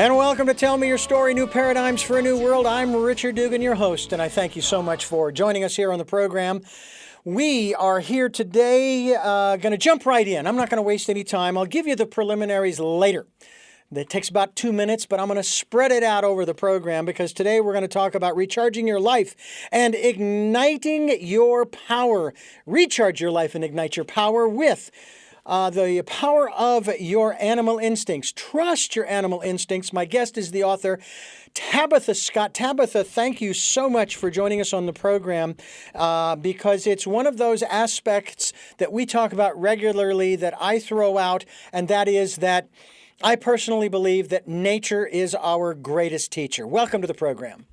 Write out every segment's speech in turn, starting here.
And welcome to Tell Me Your Story, New Paradigms for a New World. I'm Richard Dugan, your host, and I thank you so much for joining us here on the program. We are here today, going to jump right in. I'm not going to waste any time. I'll give you the preliminaries later. That takes about 2 minutes, but I'm going to spread it out over the program because today we're going to talk about recharging your life and igniting your power. Recharge your life and ignite your power with the power of your animal instincts. Trust your animal instincts. My guest is the author, Tabitha Scott. Tabitha, thank you so much for joining us on the program because it's one of those aspects that we talk about regularly that I throw out, and that is that I personally believe that nature is our greatest teacher. Welcome to the program.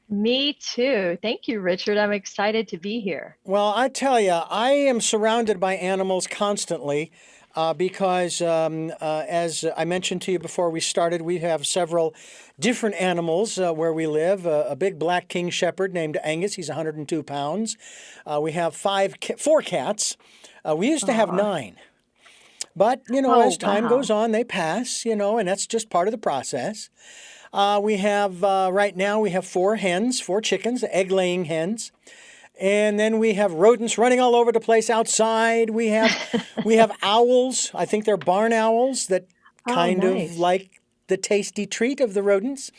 Me too. Thank you, Richard. I'm excited to be here. Well, I tell you, I am surrounded by animals constantly because, as I mentioned to you before we started, we have several different animals where we live. A big black king shepherd named Angus. He's 102 pounds. We have four cats. We used to have 9. But, as time goes on, they pass, and that's just part of the process. We have, right now, we have 4 hens, 4 chickens, egg-laying hens. And then we have rodents running all over the place outside. We have owls. I think they're barn owls that kind of like the tasty treat of the rodents.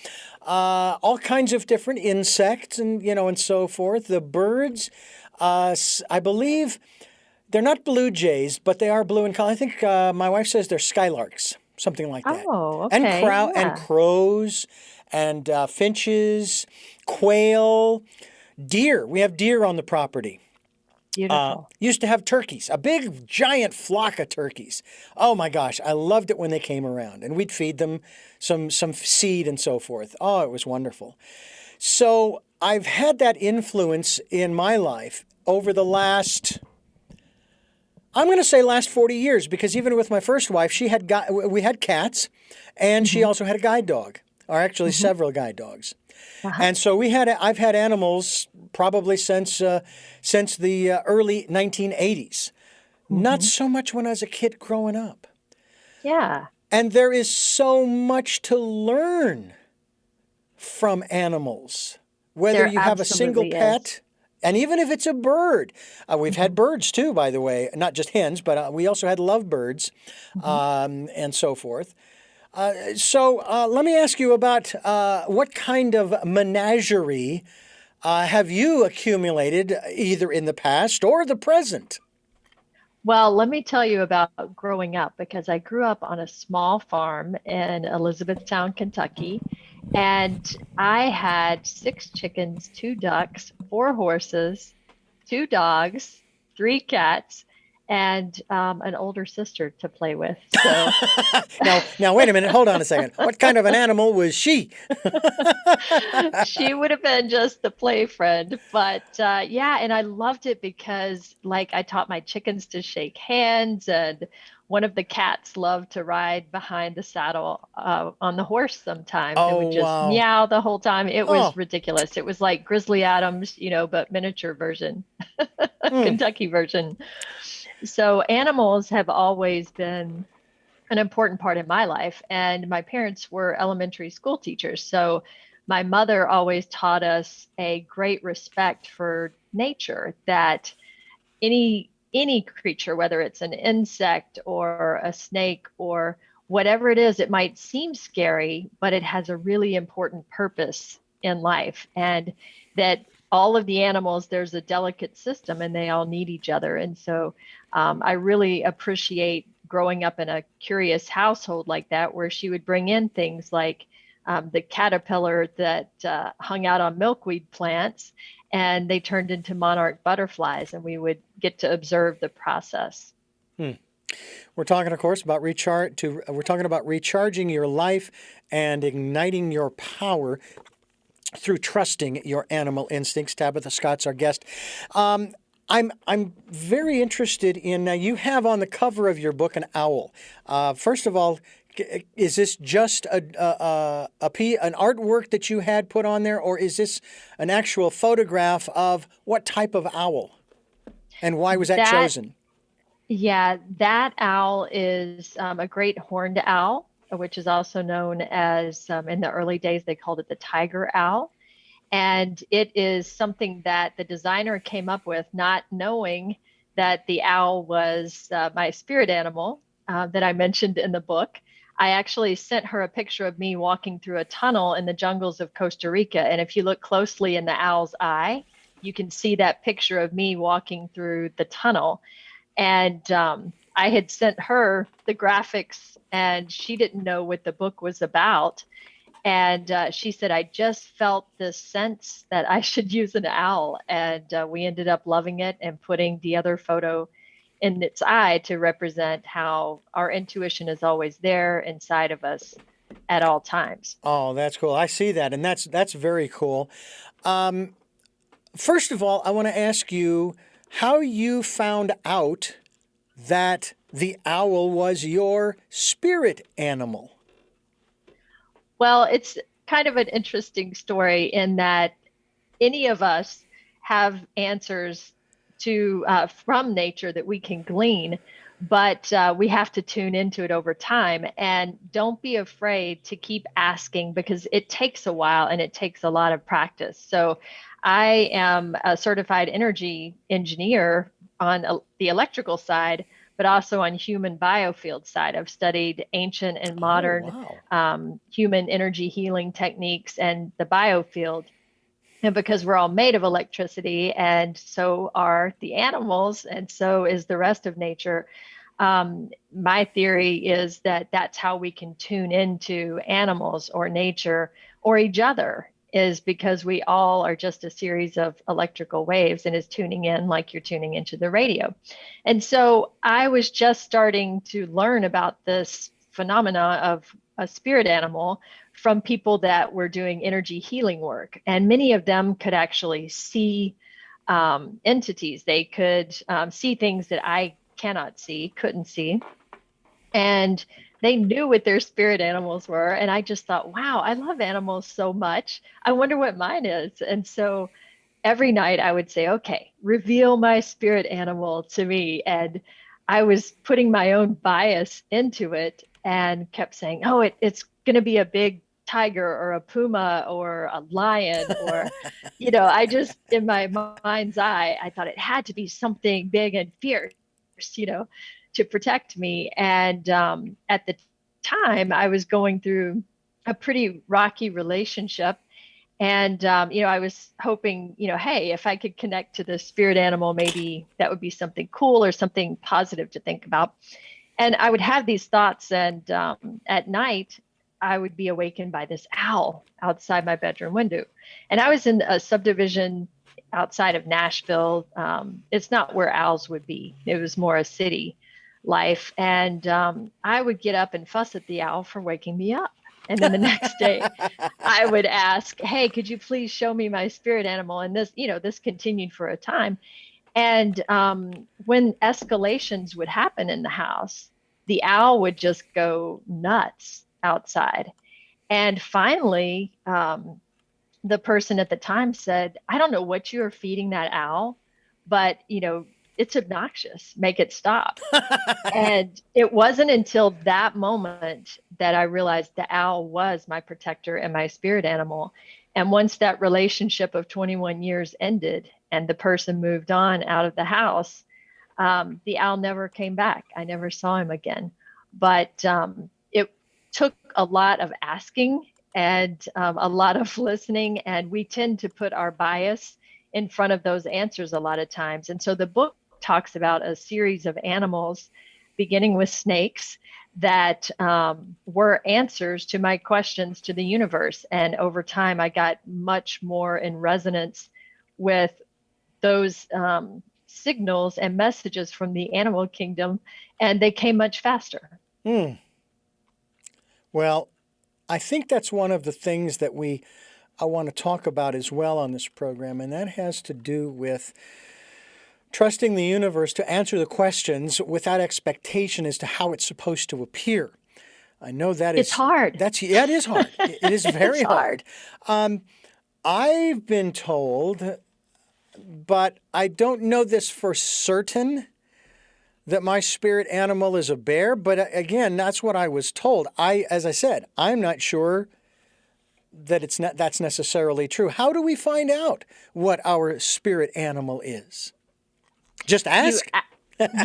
All kinds of different insects and, and so forth. The birds, I believe they're not blue jays, but they are blue in color. I think my wife says they're skylarks. Something like that. Oh, okay. And crows and finches, quail, deer. We have deer on the property. Beautiful. Used to have turkeys, a big, giant flock of turkeys. Oh my gosh, I loved it when they came around, and we'd feed them some seed and so forth. Oh, it was wonderful. So I've had that influence in my life over the last, I'm going to say last 40 years, because even with my first wife, we had cats, and she also had a guide dog, or actually several guide dogs. And so I've had animals probably since the early 1980s. Not so much when I was a kid growing up. Yeah. And there is so much to learn from animals, whether you have a single pet. And even if it's a bird, we've had birds too, by the way, not just hens, but we also had lovebirds and so forth. So let me ask you about what kind of menagerie have you accumulated either in the past or the present? Well, let me tell you about growing up, because I grew up on a small farm in Elizabethtown, Kentucky. And I had 6 chickens, 2 ducks, 4 horses, 2 dogs, 3 cats, and an older sister to play with. So now, wait a minute. Hold on a second. What kind of an animal was she? She would have been just the play friend. But yeah, and I loved it because I taught my chickens to shake hands, and one of the cats loved to ride behind the saddle on the horse sometimes. It would just meow the whole time. It was ridiculous. It was like Grizzly Adams, but miniature version, Kentucky version. So animals have always been an important part of my life. And my parents were elementary school teachers. So my mother always taught us a great respect for nature, that any creature, whether it's an insect or a snake or whatever it is, it might seem scary, but it has a really important purpose in life. And that all of the animals, there's a delicate system and they all need each other. And so I really appreciate growing up in a curious household like that, where she would bring in things like the caterpillar that hung out on milkweed plants, and they turned into monarch butterflies, and we would get to observe the process. We're talking, of course, about we're talking about recharging your life and igniting your power through trusting your animal instincts. Tabitha Scott's our guest. I'm very interested in, you have on the cover of your book an owl. First of all, is this just an artwork that you had put on there, or is this an actual photograph of what type of owl? And why was that chosen? Yeah, that owl is a great horned owl. which is also known as, in the early days, they called it the tiger owl. And it is something that the designer came up with, not knowing that the owl was my spirit animal that I mentioned in the book. I actually sent her a picture of me walking through a tunnel in the jungles of Costa Rica. And if you look closely in the owl's eye, you can see that picture of me walking through the tunnel. And I had sent her the graphics, and she didn't know what the book was about. And she said, I just felt this sense that I should use an owl. And we ended up loving it and putting the other photo in its eye to represent how our intuition is always there inside of us at all times. Oh, that's cool. I see that, and that's very cool. First of all, I want to ask you how you found out that the owl was your spirit animal. Well, it's kind of an interesting story in that any of us have answers to from nature that we can glean, but we have to tune into it over time. And don't be afraid to keep asking, because it takes a while and it takes a lot of practice. So I am a certified energy engineer on the electrical side, but also on human biofield side. I've studied ancient and modern Oh, wow. human energy healing techniques and the biofield. And because we're all made of electricity, and so are the animals, and so is the rest of nature, my theory is that that's how we can tune into animals or nature or each other, is because we all are just a series of electrical waves and is tuning in like you're tuning into the radio. And so I was just starting to learn about this phenomena of a spirit animal from people that were doing energy healing work. And many of them could actually see entities. They could see things that I cannot see, couldn't see. And they knew what their spirit animals were. And I just thought, wow, I love animals so much. I wonder what mine is. And so every night I would say, okay, reveal my spirit animal to me. And I was putting my own bias into it and kept saying, oh, it's going to be a big tiger or a puma or a lion or, I just, in my mind's eye, I thought it had to be something big and fierce, to protect me. And at the time, I was going through a pretty rocky relationship. And, I was hoping, hey, if I could connect to the spirit animal, maybe that would be something cool or something positive to think about. And I would have these thoughts. And at night, I would be awakened by this owl outside my bedroom window. And I was in a subdivision outside of Nashville. It's not where owls would be. It was more a city life. And I would get up and fuss at the owl for waking me up. And then the next day I would ask, hey, could you please show me my spirit animal? And this continued for a time. And when escalations would happen in the house, the owl would just go nuts outside. And finally, the person at the time said, I don't know what you are feeding that owl, but it's obnoxious. Make it stop. And it wasn't until that moment that I realized the owl was my protector and my spirit animal. And once that relationship of 21 years ended and the person moved on out of the house, the owl never came back. I never saw him again. But it took a lot of asking and a lot of listening. And we tend to put our bias in front of those answers a lot of times. And so the book talks about a series of animals, beginning with snakes, that were answers to my questions to the universe. And over time, I got much more in resonance with those signals and messages from the animal kingdom, and they came much faster. Well, I think that's one of the things that I want to talk about as well on this program, and that has to do with trusting the universe to answer the questions without expectation as to how it's supposed to appear. I know that It's hard. It is hard. It is very hard. I've been told, but I don't know this for certain, that my spirit animal is a bear, but again, that's what I was told. As I said, I'm not sure that that's necessarily true. How do we find out what our spirit animal is? Just You ask.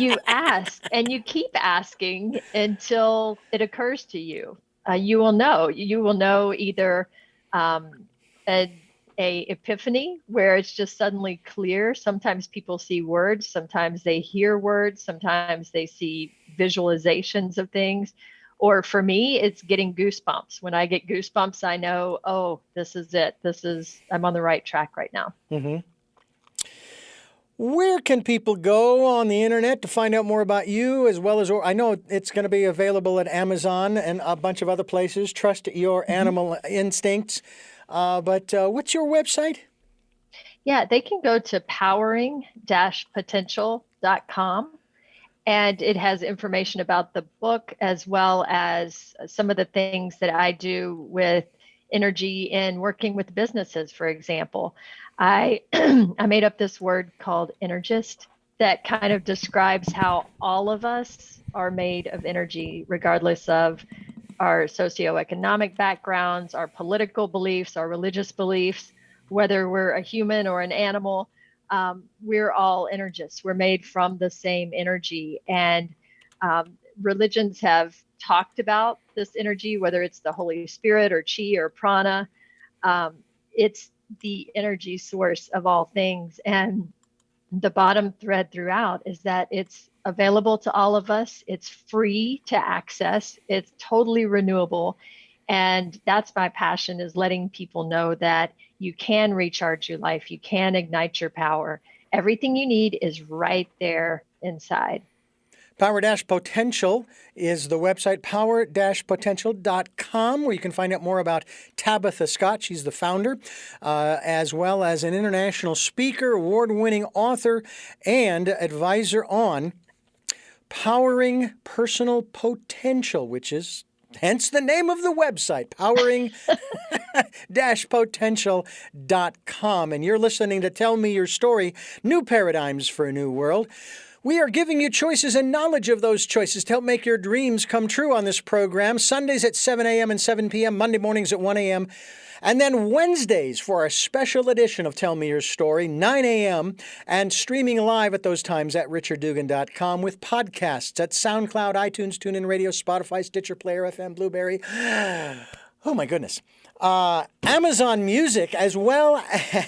you ask and you keep asking until it occurs to you. You will know. You will know either um, a, a epiphany where it's just suddenly clear. Sometimes people see words, sometimes they hear words, sometimes they see visualizations of things. Or for me, it's getting goosebumps. When I get goosebumps, I know, oh, this is it. I'm on the right track right now. Mm-hmm. Where can people go on the internet to find out more about you, as well as, I know it's going to be available at Amazon and a bunch of other places. Trust your animal instincts. But what's your website? Yeah, they can go to powering-potential.com, and it has information about the book as well as some of the things that I do with energy in working with businesses, for example. I I made up this word called energist that kind of describes how all of us are made of energy, regardless of our socioeconomic backgrounds, our political beliefs, our religious beliefs, whether we're a human or an animal. We're all energists. We're made from the same energy. And religions have talked about this energy, whether it's the Holy Spirit or chi or prana. It's the energy source of all things. And the bottom thread throughout is that it's available to all of us. It's free to access. It's totally renewable. And that's my passion, is letting people know that you can recharge your life. You can ignite your power. Everything you need is right there inside. Power-Potential is the website, power-potential.com, where you can find out more about Tabitha Scott. She's the founder, as well as an international speaker, award-winning author, and advisor on powering personal potential, which is hence the name of the website, powering-potential.com. And you're listening to Tell Me Your Story, New Paradigms for a New World. We are giving you choices and knowledge of those choices to help make your dreams come true on this program. Sundays at 7 a.m. and 7 p.m., Monday mornings at 1 a.m., and then Wednesdays for our special edition of Tell Me Your Story, 9 a.m., and streaming live at those times at richarddugan.com with podcasts at SoundCloud, iTunes, TuneIn Radio, Spotify, Stitcher, Player FM, Blueberry. Oh, my goodness. Amazon Music, as well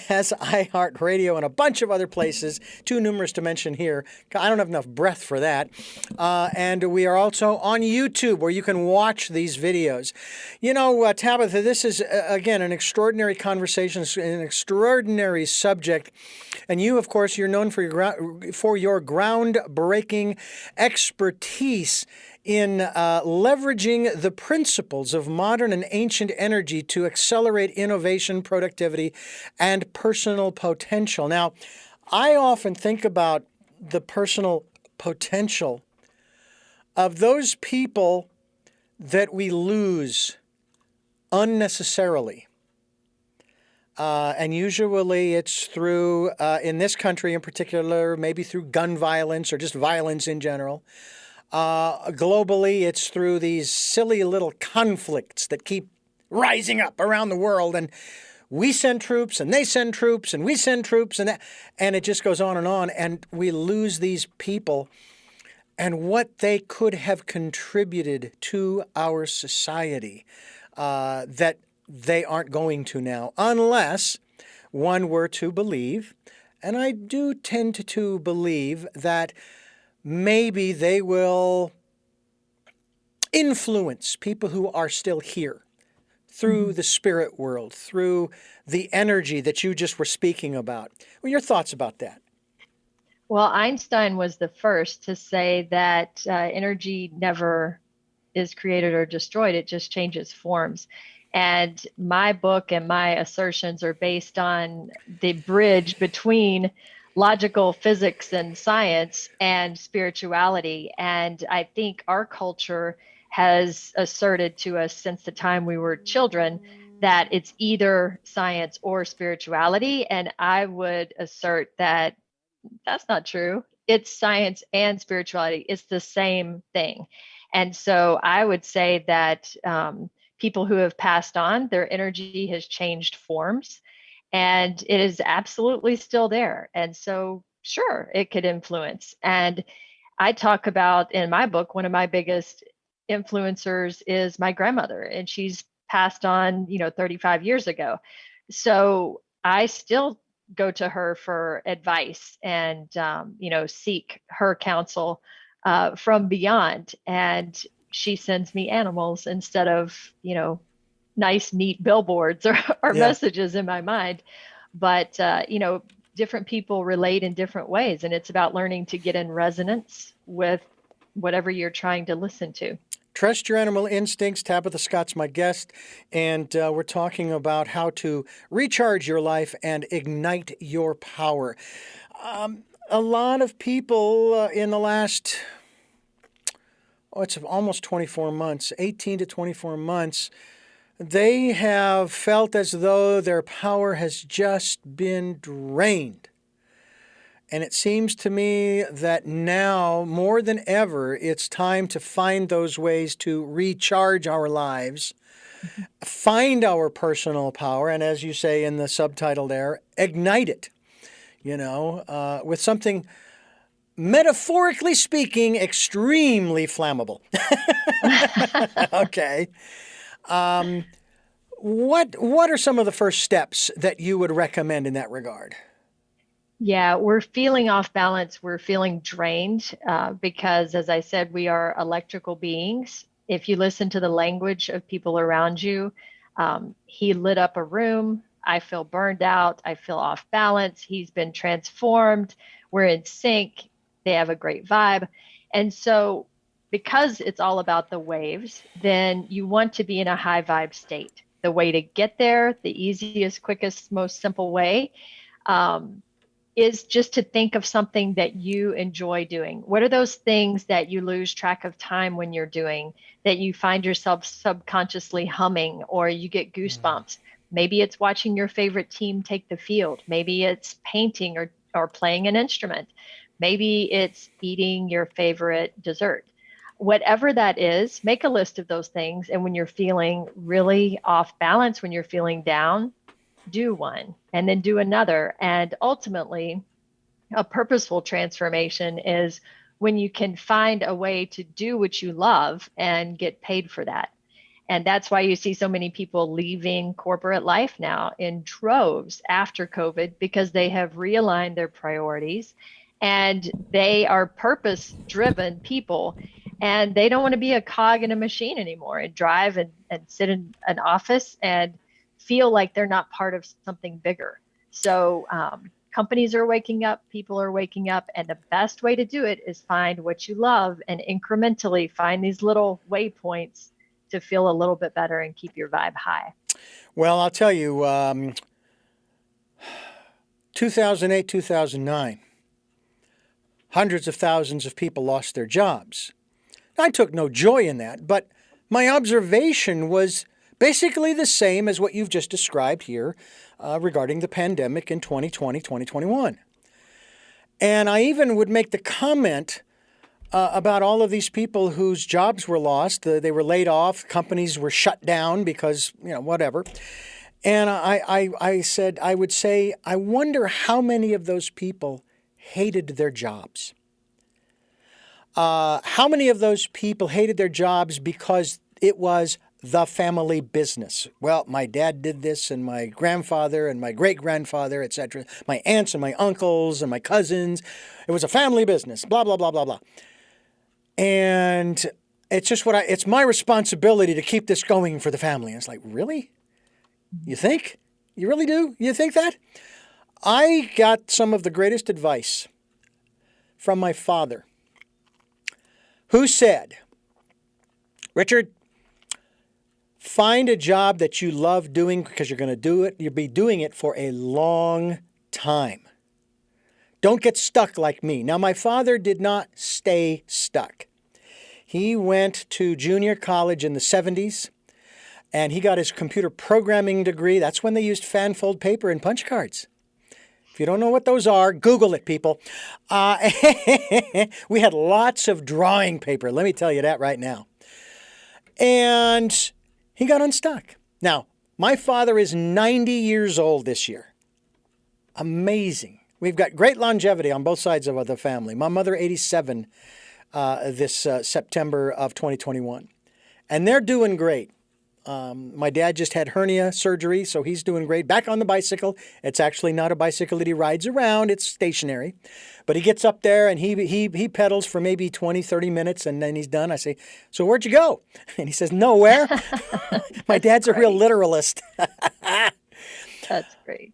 as iHeartRadio and a bunch of other places, too numerous to mention here. I don't have enough breath for that. And we are also on YouTube, where you can watch these videos. You know, Tabitha, this is, again, an extraordinary conversation, an extraordinary subject. And you, of course, you're known for your groundbreaking expertise in leveraging the principles of modern and ancient energy to accelerate innovation, productivity, and personal potential. Now, I often think about the personal potential of those people that we lose unnecessarily. And usually it's through, in this country in particular, maybe through gun violence or just violence in general. Globally, it's through these silly little conflicts that keep rising up around the world. And we send troops and they send troops and we send troops and it just goes on. And we lose these people and what they could have contributed to our society that they aren't going to now, unless one were to believe, and I do tend to believe that maybe they will influence people who are still here through the spirit world, through the energy that you just were speaking about. What are your thoughts about that? Well, Einstein was the first to say that energy never is created or destroyed. It just changes forms. And my book and my assertions are based on the bridge between logical physics and science and spirituality. And I think our culture has asserted to us since the time we were children that it's either science or spirituality. And I would assert that that's not true. it's science and spirituality. It's the same thing. And so I would say that people who have passed on, their energy has changed forms and it is absolutely still there. And so, sure, it could influence. And I talk about in my book, one of my biggest influencers is my grandmother, and she's passed on, 35 years ago. So I still go to her for advice and, seek her counsel from beyond. And she sends me animals instead of, nice, neat billboards or Yeah. messages in my mind. But, different people relate in different ways. And it's about learning to get in resonance with whatever you're trying to listen to. Trust your animal instincts. Tabitha Scott's my guest, and we're talking about how to recharge your life and ignite your power. A lot of people in the last, it's almost 24 months, 18 to 24 months, they have felt as though their power has just been drained. And it seems to me that now, more than ever, it's time to find those ways to recharge our lives, find our personal power, and as you say in the subtitle there, ignite it, with something, metaphorically speaking, extremely flammable. Okay. What are some of the first steps that you would recommend in that regard? Yeah, we're feeling off balance. We're feeling drained because, as I said, we are electrical beings. If you listen to the language of people around you, he lit up a room. I feel burned out. I feel off balance. He's been transformed. We're in sync. They have a great vibe. And so, because it's all about the waves, then you want to be in a high vibe state. The way to get there, the easiest, quickest, most simple way, is just to think of something that you enjoy doing. What are those things that you lose track of time when you're doing, that you find yourself subconsciously humming or you get goosebumps? Maybe it's watching your favorite team take the field. Maybe it's painting or playing an instrument. Maybe it's eating your favorite dessert. Whatever that is, make a list of those things. And when you're feeling really off balance, when you're feeling down, do one and then do another. And ultimately, a purposeful transformation is when you can find a way to do what you love and get paid for that. And that's why you see so many people leaving corporate life now in droves after COVID, because they have realigned their priorities and they are purpose-driven people. And they don't want to be a cog in a machine anymore and drive and sit in an office and feel like they're not part of something bigger. So companies are waking up, people are waking up, and the best way to do it is find what you love and incrementally find these little waypoints to feel a little bit better and keep your vibe high. Well, I'll tell you, 2008, 2009, hundreds of thousands of people lost their jobs. I took no joy in that, but my observation was basically the same as what you've just described here regarding the pandemic in 2020, 2021. And I even would make the comment about all of these people whose jobs were lost. They were laid off. Companies were shut down because, whatever. And I said, I would say, I wonder how many of those people hated their jobs. How many of those people hated their jobs because it was the family business? Well, my dad did this, and my grandfather and my great-grandfather, etc., my aunts and my uncles and my cousins. It was a family business, blah, blah, blah, blah, blah. And it's just it's my responsibility to keep this going for the family. And it's like, really? You think? You really do? You think that? I got some of the greatest advice from my father, who said, Richard, find a job that you love doing because you're going to do it. You'll be doing it for a long time. Don't get stuck like me. Now, my father did not stay stuck. He went to junior college in the 70s, and he got his computer programming degree. That's when they used fanfold paper and punch cards. If you don't know what those are, Google it, people. Uh, we had lots of drawing paper. Let me tell you that right now. And he got unstuck. Now, my father is 90 years old this year. Amazing. We've got great longevity on both sides of the family. My mother, 87 this September of 2021. And they're doing great. My dad just had hernia surgery, so he's doing great. Back on the bicycle. It's actually not a bicycle that he rides around. It's stationary. But he gets up there and he pedals for maybe 20, 30 minutes, and then he's done. I say, so where'd you go? And he says, nowhere. My dad's a real literalist. That's great.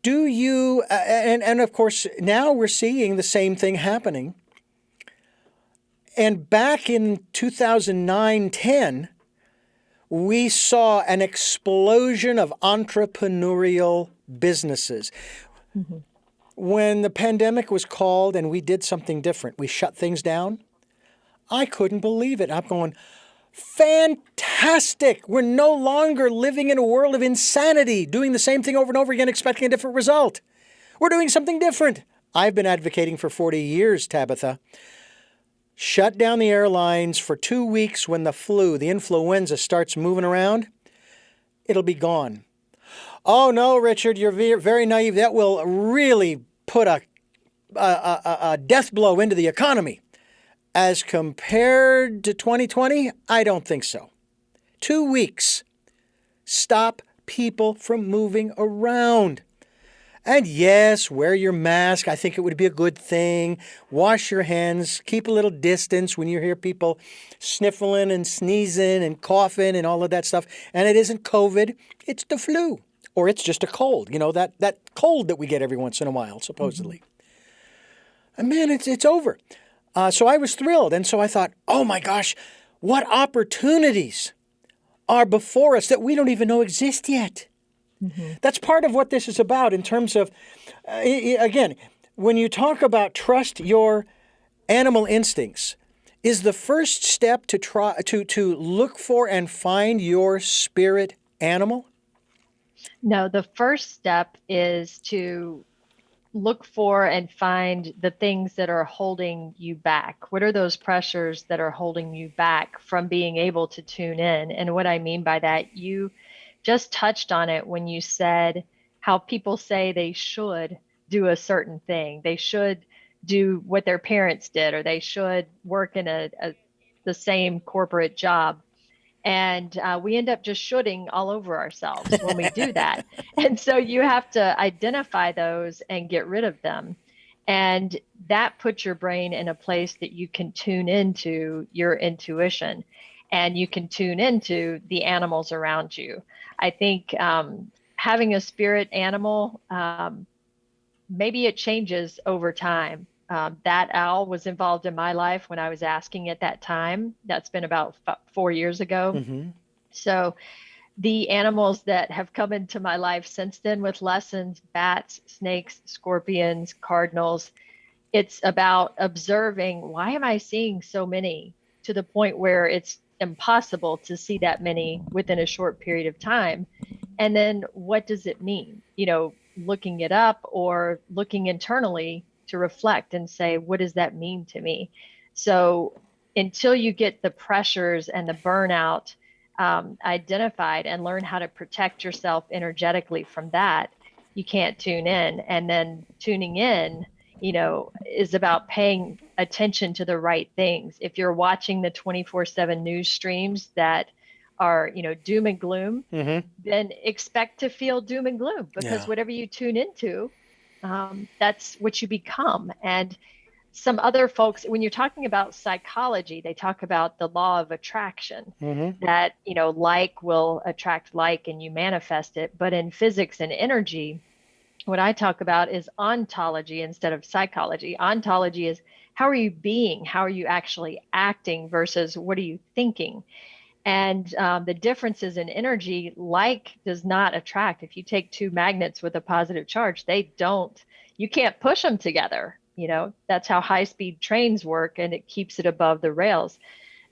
Do you, and of course, now we're seeing the same thing happening. And back in 2009-10, we saw an explosion of entrepreneurial businesses. Mm-hmm. When the pandemic was called and we did something different, we shut things down, I couldn't believe it. I'm going, fantastic. We're no longer living in a world of insanity, doing the same thing over and over again, expecting a different result. We're doing something different. I've been advocating for 40 years, Tabitha. Shut down the airlines for 2 weeks when the influenza starts moving around. It'll be gone. Oh, no, Richard, you're very naive. That will really put a death blow into the economy. As compared to 2020, I don't think so. 2 weeks. Stop people from moving around. And yes, wear your mask. I think it would be a good thing. Wash your hands. Keep a little distance when you hear people sniffling and sneezing and coughing and all of that stuff. And it isn't COVID. It's the flu. Or it's just a cold. You know, that cold that we get every once in a while, supposedly. Mm-hmm. And man, it's over. So I was thrilled. And so I thought, oh my gosh, what opportunities are before us that we don't even know exist yet. Mm-hmm. That's part of what this is about in terms of, again, when you talk about trust your animal instincts, is the first step to try to look for and find your spirit animal? No, the first step is to look for and find the things that are holding you back. What are those pressures that are holding you back from being able to tune in? And what I mean by that, you just touched on it when you said how people say they should do a certain thing. They should do what their parents did, or they should work in the same corporate job. And we end up just shoulding all over ourselves when we do that. And so you have to identify those and get rid of them. And that puts your brain in a place that you can tune into your intuition, and you can tune into the animals around you. I think having a spirit animal, maybe it changes over time. That owl was involved in my life when I was asking at that time. That's been about 4 years ago. Mm-hmm. So the animals that have come into my life since then with lessons, bats, snakes, scorpions, cardinals, it's about observing, why am I seeing so many, to the point where it's impossible to see that many within a short period of time. And then what does it mean? You know, looking it up or looking internally to reflect and say, what does that mean to me? So until you get the pressures and the burnout identified and learn how to protect yourself energetically from that, you can't tune in. And then tuning in, you know, is about paying attention to the right things. If you're watching the 24/7 news streams that are, you know, doom and gloom, mm-hmm. then expect to feel doom and gloom, because whatever you tune into, that's what you become. And some other folks, when you're talking about psychology, they talk about the law of attraction, mm-hmm. that, you know, like will attract like and you manifest it. But in physics and energy, what I talk about is ontology instead of psychology. Ontology is, how are you being? How are you actually acting versus what are you thinking? And the differences in energy, like does not attract. If you take two magnets with a positive charge, you can't push them together. You know, that's how high-speed trains work, and it keeps it above the rails.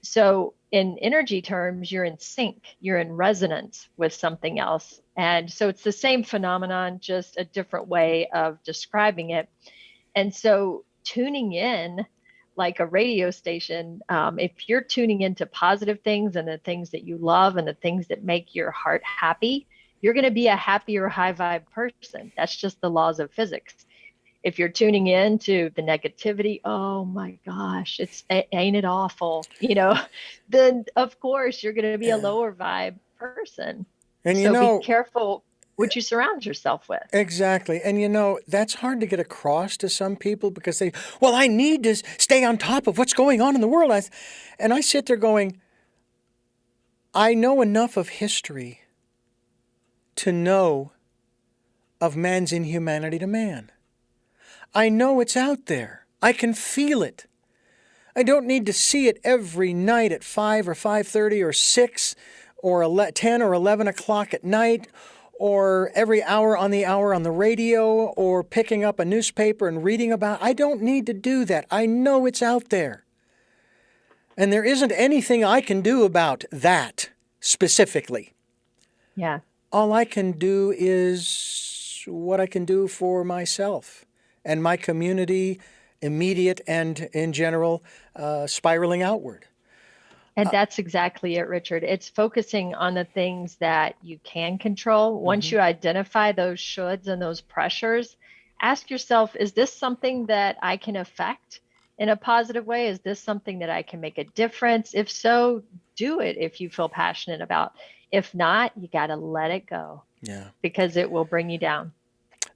So in energy terms, you're in sync, you're in resonance with something else. And so it's the same phenomenon, just a different way of describing it. And so tuning in, like a radio station, if you're tuning into positive things and the things that you love and the things that make your heart happy, you're going to be a happier, high vibe person. That's just the laws of physics. If you're tuning in to the negativity, oh my gosh, ain't it awful, then of course you're going to be a Yeah. lower vibe person. And So be careful what you surround yourself with. exactly. And that's hard to get across to some people because well, I need to stay on top of what's going on in the world. And I sit there going, I know enough of history to know of man's inhumanity to man. I know it's out there. I can feel it. I don't need to see it every night at 5 or 5:30 or 6 or 10 or 11 o'clock at night, or every hour on the radio, or picking up a newspaper and reading about. I don't need to do that. I know it's out there. And there isn't anything I can do about that specifically. Yeah. All I can do is what I can do for myself and my community, immediate and in general, spiraling outward. And that's exactly it, Richard. It's focusing on the things that you can control. Once you identify those shoulds and those pressures, ask yourself, is this something that I can affect in a positive way? Is this something that I can make a difference? If so, do it if you feel passionate about. If not, you got to let it go. Yeah. Because it will bring you down.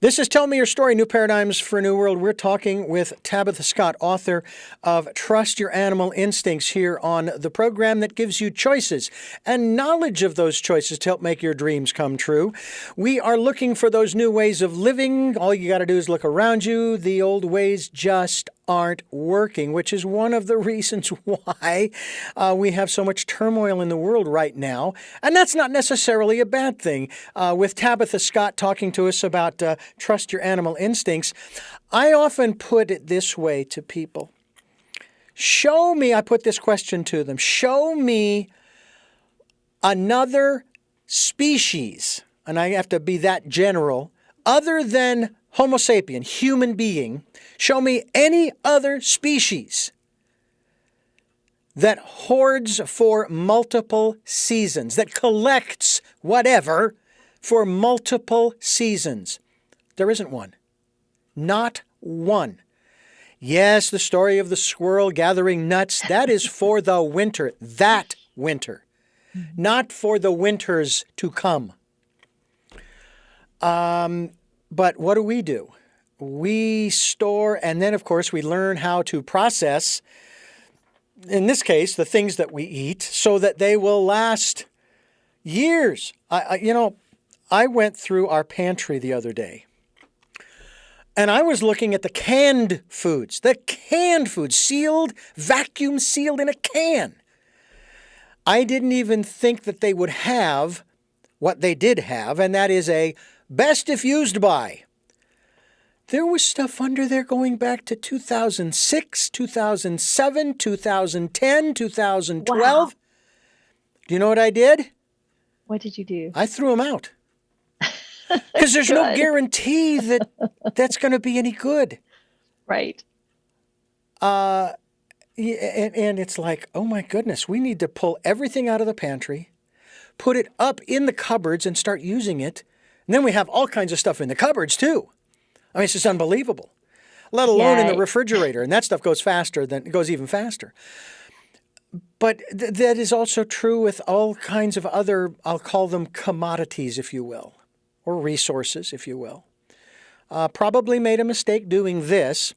This is Tell Me Your Story, New Paradigms for a New World. We're talking with Tabitha Scott, author of Trust Your Animal Instincts, here on the program that gives you choices and knowledge of those choices to help make your dreams come true. We are looking for those new ways of living. All you got to do is look around you. The old ways just aren't working, which is one of the reasons why we have so much turmoil in the world right now. And that's not necessarily a bad thing. With Tabitha Scott talking to us about Trust Your Animal Instincts, I often put it this way to people. Show me, I put this question to them, show me another species, and I have to be that general, other than Homo sapien, human being. Show me any other species that hoards for multiple seasons, that collects whatever for multiple seasons. There isn't one. Not one. Yes, the story of the squirrel gathering nuts, that is for the winter, that winter, not for the winters to come. But what do? We store, and then, of course, we learn how to process, in this case, the things that we eat so that they will last years. I went through our pantry the other day, and I was looking at the canned foods, sealed, vacuum sealed in a can. I didn't even think that they would have what they did have, and that is a best if used by. There was stuff under there going back to 2006, 2007, 2010, 2012. Wow. Do you know what I did? What did you do? I threw them out. Because there's no guarantee that that's going to be any good. Right. And it's like, oh my goodness, we need to pull everything out of the pantry, put it up in the cupboards and start using it. And then we have all kinds of stuff in the cupboards too. I mean, it's just unbelievable, let alone in the refrigerator. And that stuff goes even faster. But that is also true with all kinds of other, I'll call them commodities, if you will, or resources, if you will. Probably made a mistake doing this,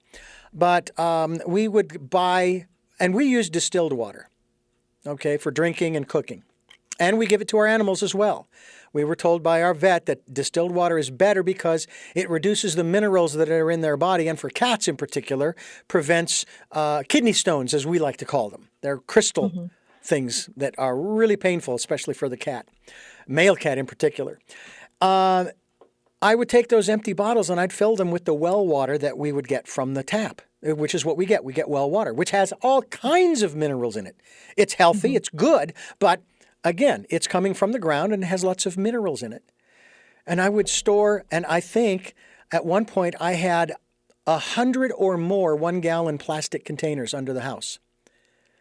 but we would buy, and we use distilled water, okay, for drinking and cooking. And we give it to our animals as well. We were told by our vet that distilled water is better because it reduces the minerals that are in their body, and for cats in particular, prevents kidney stones, as we like to call them. They're crystal things that are really painful, especially for the cat, male cat in particular. I would take those empty bottles and I'd fill them with the well water that we would get from the tap, which is what we get. We get well water, which has all kinds of minerals in it. It's healthy, it's good, but again, it's coming from the ground and it has lots of minerals in it. And I would store, and I think at one point I had 100 or more 1-gallon plastic containers under the house.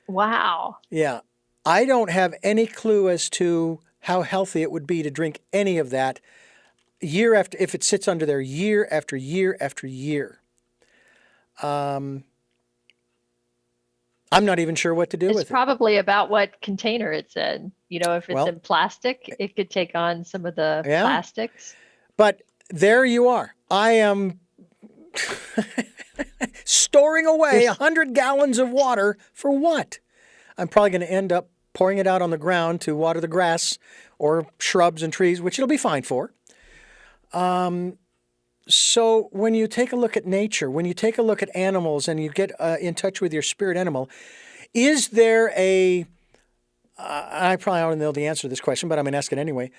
Wow. Yeah. I don't have any clue as to how healthy it would be to drink any of that year after, if it sits under there year after year after year. I'm not even sure what to do with it. It's probably about what container it's in. If it's in plastic, it could take on some of the plastics. But there you are. I am storing away 100 gallons of water for what? I'm probably going to end up pouring it out on the ground to water the grass or shrubs and trees, which it'll be fine for. So when you take a look at nature, when you take a look at animals and you get in touch with your spirit animal, is there I probably don't know the answer to this question, but I'm going to ask it anyway.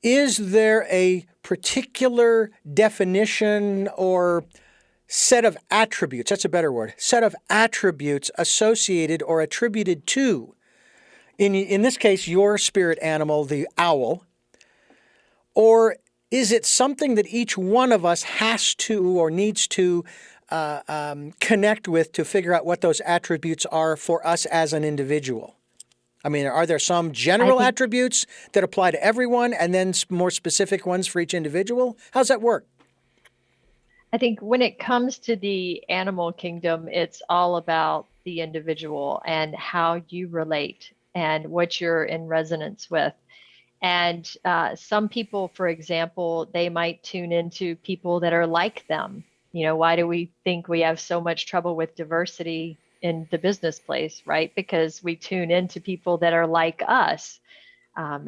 Is there a particular definition or set of attributes, that's a better word, set of attributes associated or attributed to, in this case, your spirit animal, the owl, or is it something that each one of us has to or needs to connect with to figure out what those attributes are for us as an individual? I mean, are there some general attributes that apply to everyone and then more specific ones for each individual? How's that work? I think when it comes to the animal kingdom, it's all about the individual and how you relate and what you're in resonance with. And some people, for example, they might tune into people that are like them. Why do we think we have so much trouble with diversity in the business place, right? Because we tune into people that are like us,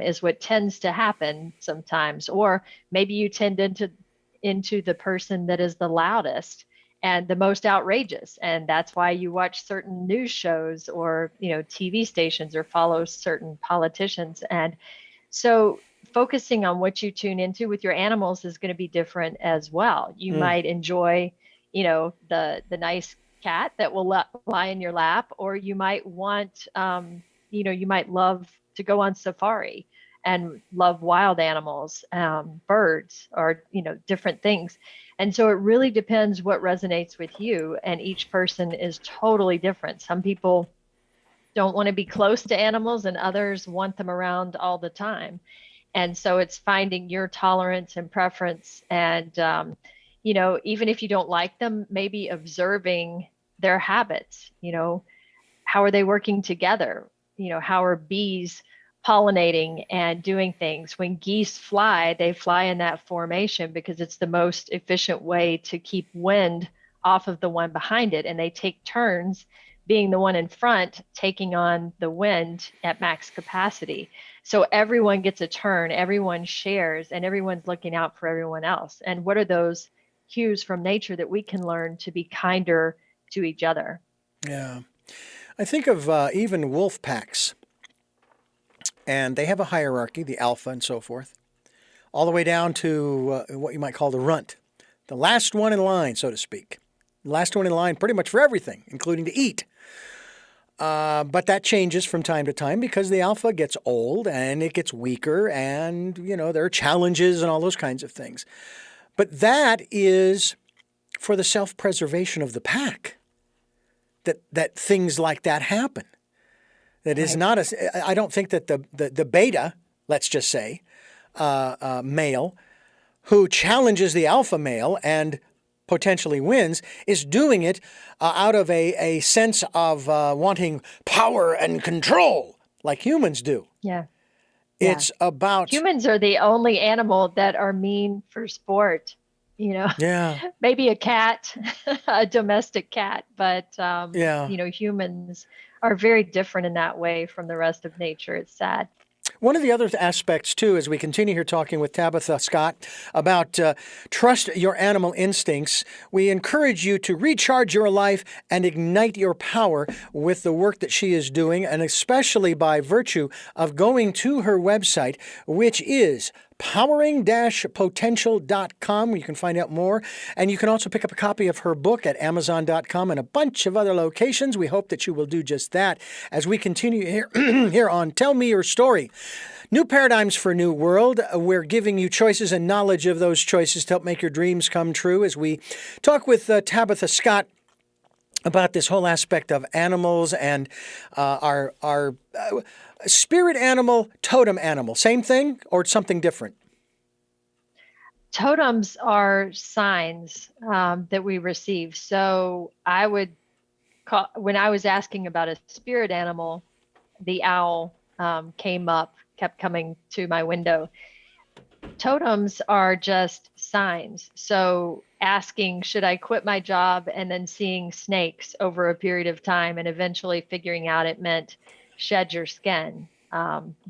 is what tends to happen sometimes. Or maybe you tend into the person that is the loudest and the most outrageous. And that's why you watch certain news shows or, TV stations or follow certain politicians. And so focusing on what you tune into with your animals is going to be different as well. You might enjoy, the nice cat that will lie in your lap, or you might want, you might love to go on safari and love wild animals, birds, or, different things. And so it really depends what resonates with you. And each person is totally different. Some people don't want to be close to animals and others want them around all the time. And so it's finding your tolerance and preference. And, even if you don't like them, maybe observing their habits, how are they working together? How are bees pollinating and doing things? When geese fly, they fly in that formation because it's the most efficient way to keep wind off of the one behind it. And they take turns being the one in front, taking on the wind at max capacity. So everyone gets a turn, everyone shares, and everyone's looking out for everyone else. And what are those cues from nature that we can learn to be kinder to each other? Yeah. I think of even wolf packs, and they have a hierarchy, the alpha and so forth, all the way down to what you might call the runt, the last one in line, so to speak. The last one in line pretty much for everything, including to eat. But that changes from time to time because the alpha gets old and it gets weaker and, there are challenges and all those kinds of things. But that is for the self-preservation of the pack that things like that happen. That is not I don't think that the beta, let's just say, male who challenges the alpha male and potentially wins is doing it out of a sense of wanting power and control like humans do. Yeah. It's about... Humans are the only animal that are mean for sport, Yeah. Maybe a cat, a domestic cat, but, Yeah. Humans are very different in that way from the rest of nature. It's sad. One of the other aspects, too, as we continue here talking with Tabitha Scott about trust your animal instincts, we encourage you to recharge your life and ignite your power with the work that she is doing, and especially by virtue of going to her website, which is powering-potential.com, where you can find out more. And you can also pick up a copy of her book at amazon.com and a bunch of other locations. We hope that you will do just that as we continue here, here on Tell Me Your Story. New paradigms for a new world. We're giving you choices and knowledge of those choices to help make your dreams come true as we talk with Tabitha Scott about this whole aspect of animals and our spirit animal, totem animal. Same thing or something different? Totems are signs that we receive. So I would call, when I was asking about a spirit animal, the owl came up, kept coming to my window. Totems are just signs. So asking, should I quit my job, and then seeing snakes over a period of time and eventually figuring out it meant shed your skin.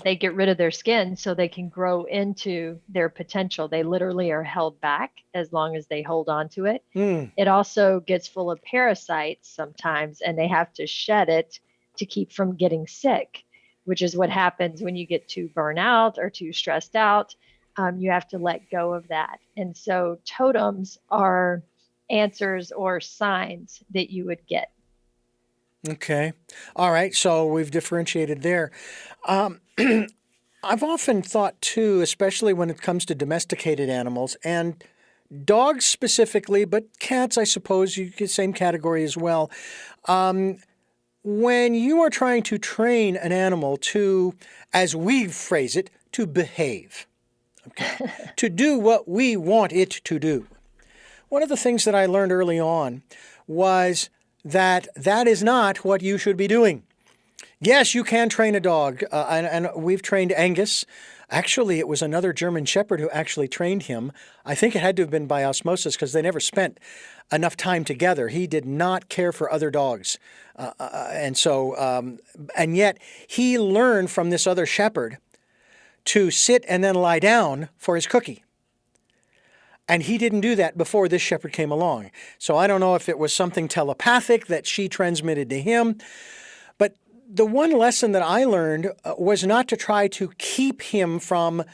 They get rid of their skin so they can grow into their potential. They literally are held back as long as they hold on to it. It also gets full of parasites sometimes, and they have to shed it to keep from getting sick, which is what happens when you get too burnt out or too stressed out. You have to let go of that. And so totems are answers or signs that you would get. Okay. All right. So we've differentiated there. I've often thought, too, especially when it comes to domesticated animals and dogs specifically, but cats, I suppose, you get same category as well. When you are trying to train an animal to, as we phrase it, to behave, okay, to do what we want it to do. One of the things that I learned early on was that that is not what you should be doing. Yes, you can train a dog, and we've trained Angus. Actually, it was another German Shepherd who actually trained him. I think it had to have been by osmosis because they never spent enough time together. He did not care for other dogs. And yet he learned from this other shepherd to sit and then lie down for his cookie. And he didn't do that before this shepherd came along. So I don't know if it was something telepathic that she transmitted to him. But the one lesson that I learned was not to try to keep him from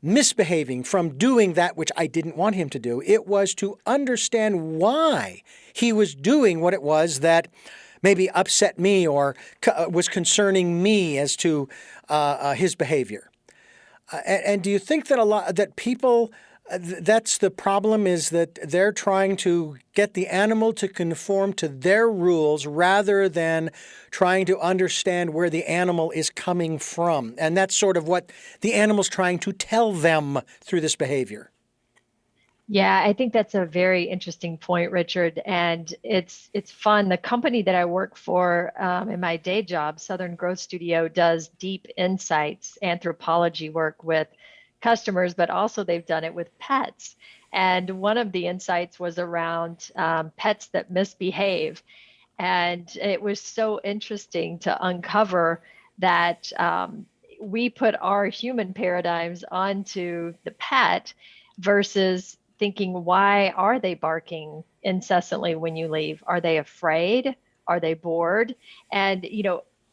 misbehaving, from doing that which I didn't want him to do. It was to understand why he was doing what it was that maybe upset me or was concerning me as to his behavior. And do you think that that people, that's the problem, is that they're trying to get the animal to conform to their rules rather than trying to understand where the animal is coming from? And that's sort of what the animal's trying to tell them through this behavior. Yeah, I think that's a very interesting point, Richard. And it's fun. The company that I work for in my day job, Southern Growth Studio, does deep insights anthropology work with customers, but also they've done it with pets. And one of the insights was around pets that misbehave. And it was so interesting to uncover that we put our human paradigms onto the pet versus thinking, why are they barking incessantly when you leave? Are they afraid? Are they bored? And,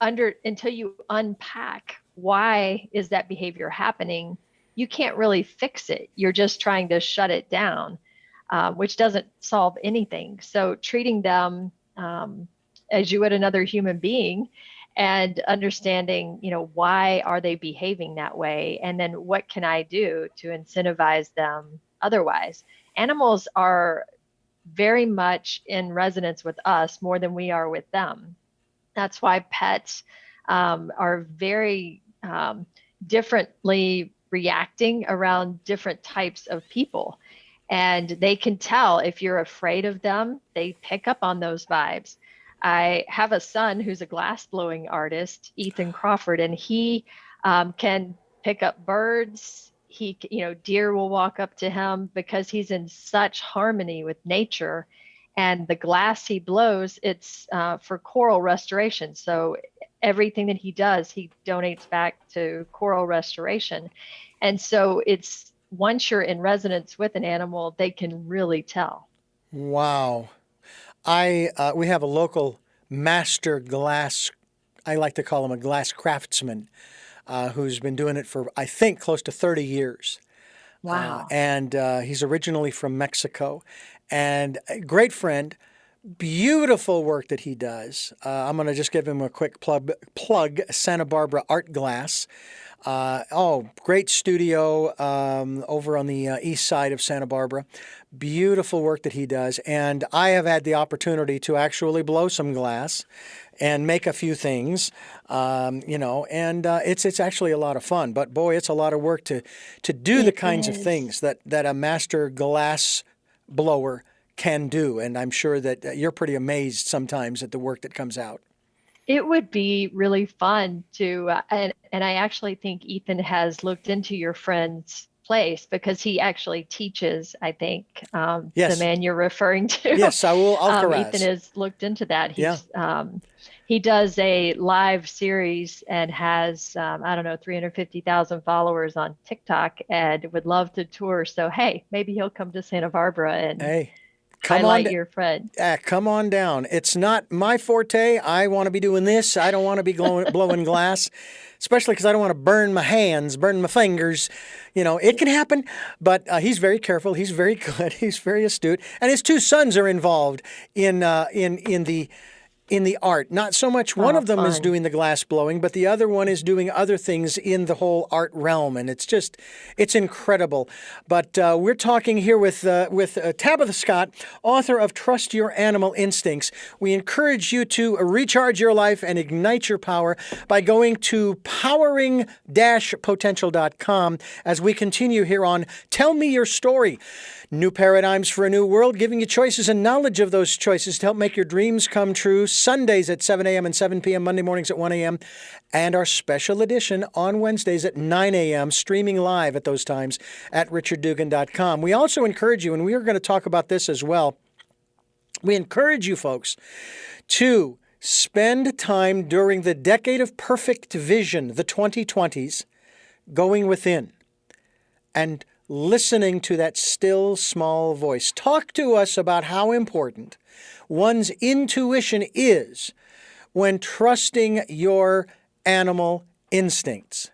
until you unpack why is that behavior happening, you can't really fix it. You're just trying to shut it down, which doesn't solve anything. So treating them as you would another human being and understanding, why are they behaving that way? And then what can I do to incentivize them otherwise? Animals are very much in resonance with us more than we are with them. That's why pets are very differently reacting around different types of people. And they can tell if you're afraid of them, they pick up on those vibes. I have a son who's a glass blowing artist, Ethan Crawford, and he can pick up birds. Deer will walk up to him because he's in such harmony with nature. And the glass he blows, it's for coral restoration. So everything that he does, he donates back to coral restoration. And so it's, once you're in resonance with an animal, they can really tell. Wow. We have a local master glass, I like to call him a glass craftsman, who's been doing it for, I think, close to 30 years. Wow. And he's originally from Mexico, and a great friend. Beautiful work that he does. I'm going to just give him a quick plug Santa Barbara Art Glass. Great studio over on the east side of Santa Barbara. Beautiful work that he does. And I have had the opportunity to actually blow some glass and make a few things, and it's actually a lot of fun. But boy, it's a lot of work to do the kinds of things that a master glass blower can do. And I'm sure that you're pretty amazed sometimes at the work that comes out. It would be really fun to, and I actually think Ethan has looked into your friend's place because he actually teaches, I think, the Yes. man you're referring to. Yes, I'll Ethan has looked into that. Yeah. He does a live series and has, 350,000 followers on TikTok and would love to tour. So, hey, maybe he'll come to Santa Barbara and highlight your friend. Come on down. It's not my forte. I want to be doing this. I don't want to be blowing glass, especially because I don't want to burn my hands, burn my fingers. It can happen, but he's very careful. He's very good. He's very astute. And his two sons are involved in the art. Not so much one of them is doing the glass blowing, but the other one is doing other things in the whole art realm. And it's incredible. But we're talking here with Tabitha Scott, author of Trust Your Animal Instincts. We encourage you to recharge your life and ignite your power by going to powering-potential.com as we continue here on Tell Me Your Story. New paradigms for a new world, giving you choices and knowledge of those choices to help make your dreams come true. Sundays at 7 a.m. and 7 p.m., Monday mornings at 1 a.m., and our special edition on Wednesdays at 9 a.m., streaming live at those times at richarddugan.com. We also encourage you, and we are going to talk about this as well, we encourage you folks to spend time during the decade of perfect vision, the 2020s, going within and listening to that still small voice. Talk to us about how important one's intuition is when trusting your animal instincts.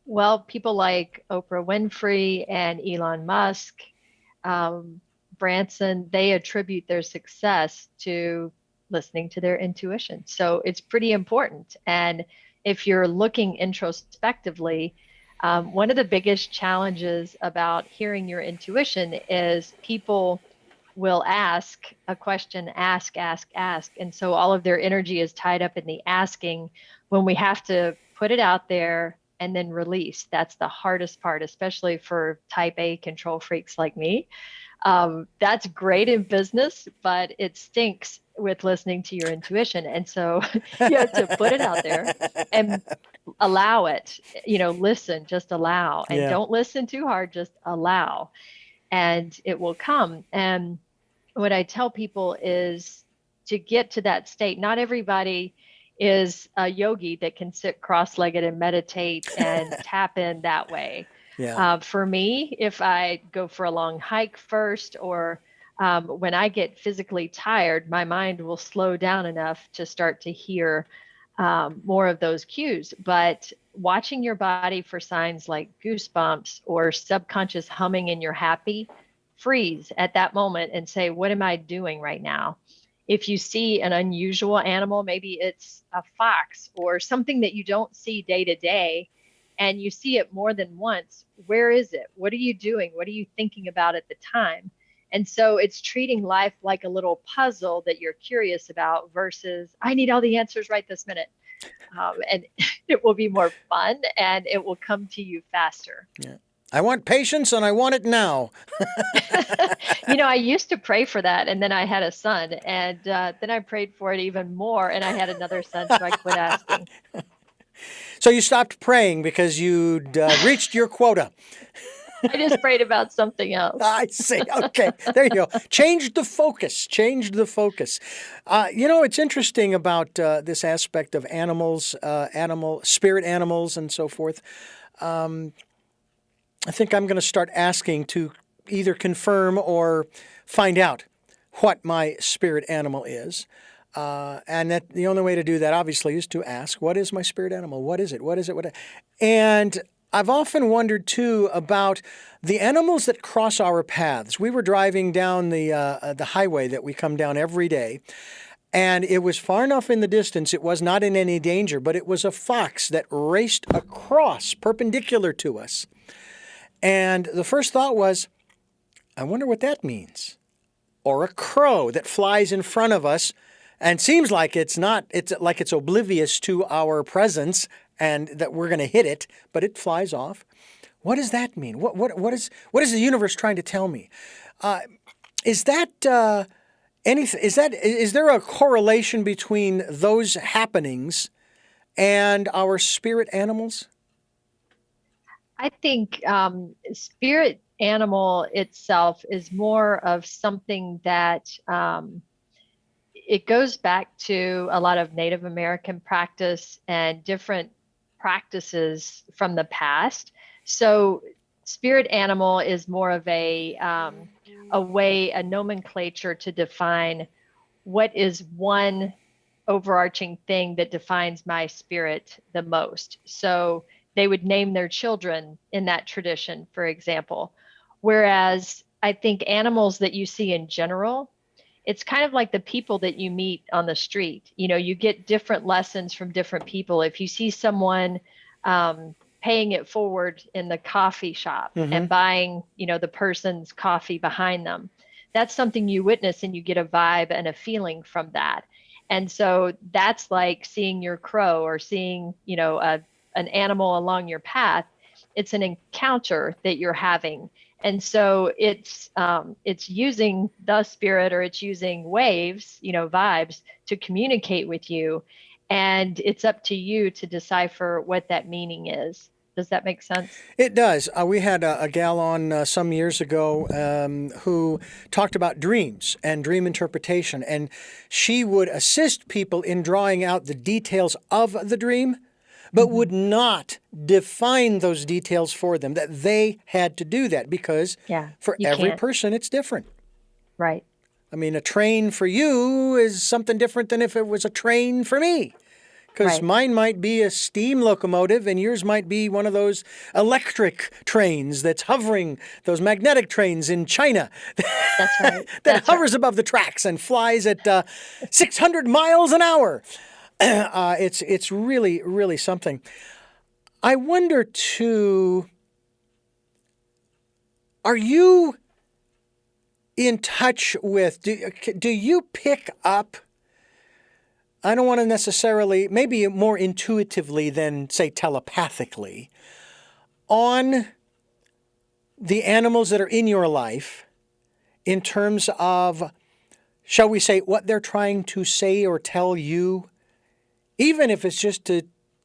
Well, people like Oprah Winfrey and Elon Musk, Branson, they attribute their success to listening to their intuition. So it's pretty important. And if you're looking introspectively, one of the biggest challenges about hearing your intuition is people will ask a question, ask. And so all of their energy is tied up in the asking when we have to put it out there and then release. That's the hardest part, especially for type A control freaks like me. That's great in business, but it stinks with listening to your intuition. And so you have to put it out there and allow it, listen, just allow, and don't listen too hard, just allow, and it will come. And what I tell people is to get to that state. Not everybody is a yogi that can sit cross-legged and meditate and tap in that way. For me, if I go for a long hike first, or when I get physically tired, my mind will slow down enough to start to hear more of those cues. But watching your body for signs like goosebumps or subconscious humming in your happy, freeze at that moment and say, what am I doing right now? If you see an unusual animal, maybe it's a fox or something that you don't see day to day, and you see it more than once, where is it? What are you doing? What are you thinking about at the time? And so it's treating life like a little puzzle that you're curious about versus, I need all the answers right this minute. And it will be more fun and it will come to you faster. Yeah. I want patience and I want it now. I used to pray for that. And then I had a son, and then I prayed for it even more. And I had another son, so I quit asking. So you stopped praying because you'd reached your quota. I just prayed about something else. I see. Okay. There you go. Changed the focus. It's interesting about this aspect of animals, spirit animals and so forth. I think I'm going to start asking to either confirm or find out what my spirit animal is. And that the only way to do that, obviously, is to ask, what is my spirit animal? What is it? And I've often wondered too about the animals that cross our paths. We were driving down the highway that we come down every day, and it was far enough in the distance. It was not in any danger, but it was a fox that raced across perpendicular to us. And the first thought was, I wonder what that means. Or a crow that flies in front of us and seems like it's like it's oblivious to our presence and that we're going to hit it, but it flies off. What does that mean? What is the universe trying to tell me? Is that anything? Is there a correlation between those happenings and our spirit animals? I think spirit animal itself is more of something that it goes back to a lot of Native American practice and different practices from the past. So spirit animal is more of a nomenclature to define what is one overarching thing that defines my spirit the most. So they would name their children in that tradition, for example. Whereas I think animals that you see in general, it's kind of like the people that you meet on the street. You know, you get different lessons from different people. If you see someone paying it forward in the coffee shop and buying, you know, the person's coffee behind them, that's something you witness and you get a vibe and a feeling from that. And so that's like seeing your crow or seeing, you know, an animal along your path. It's an encounter that you're having. And so it's using the spirit, or it's using waves, you know, vibes to communicate with you. And it's up to you to decipher what that meaning is. Does that make sense? It does. We had a gal on some years ago who talked about dreams and dream interpretation, and she would assist people in drawing out the details of the dream, but would not define those details for them, that they had to do that because for every person it's different. Right. I mean, a train for you is something different than if it was a train for me. Because mine might be a steam locomotive and yours might be one of those electric trains that's hovering, those magnetic trains in China. That's right. that hovers above the tracks and flies at 600 miles an hour. It's really, really something. I wonder too, are you in touch with, do you pick up, I don't want to necessarily, maybe more intuitively than, say, telepathically, on the animals that are in your life in terms of, shall we say, what they're trying to say or tell you, even if it's just to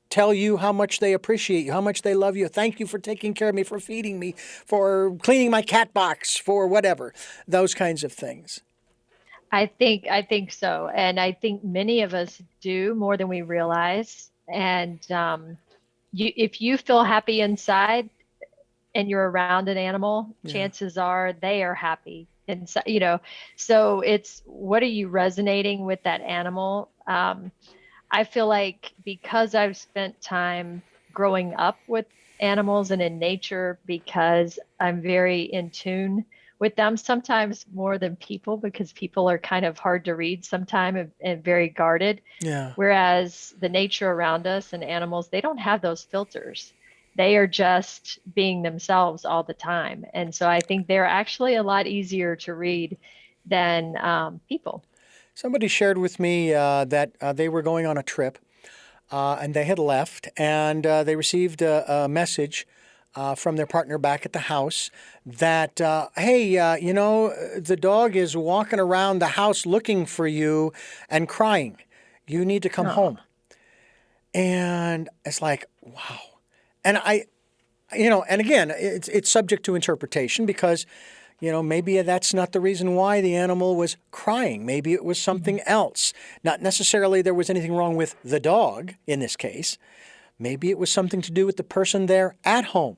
tell you how much they appreciate you, how much they love you, thank you for taking care of me, for feeding me, for cleaning my cat box, for whatever, those kinds of things. I think so. And I think many of us do more than we realize. And if you feel happy inside and you're around an animal, chances are they are happy inside, you know. So it's, what are you resonating with that animal? I feel like because I've spent time growing up with animals and in nature, because I'm very in tune with them, sometimes more than people, because people are kind of hard to read sometimes and very guarded. Yeah. Whereas the nature around us and animals, they don't have those filters. They are just being themselves all the time. And so I think they're actually a lot easier to read than people. Somebody shared with me that they were going on a trip and they had left, and they received a message from their partner back at the house that, hey, you know, the dog is walking around the house looking for you and crying. You need to come home. And it's like, wow. And and again, it's subject to interpretation because, you know, maybe that's not the reason why the animal was crying. Maybe it was something else. Not necessarily there was anything wrong with the dog in this case. Maybe it was something to do with the person there at home.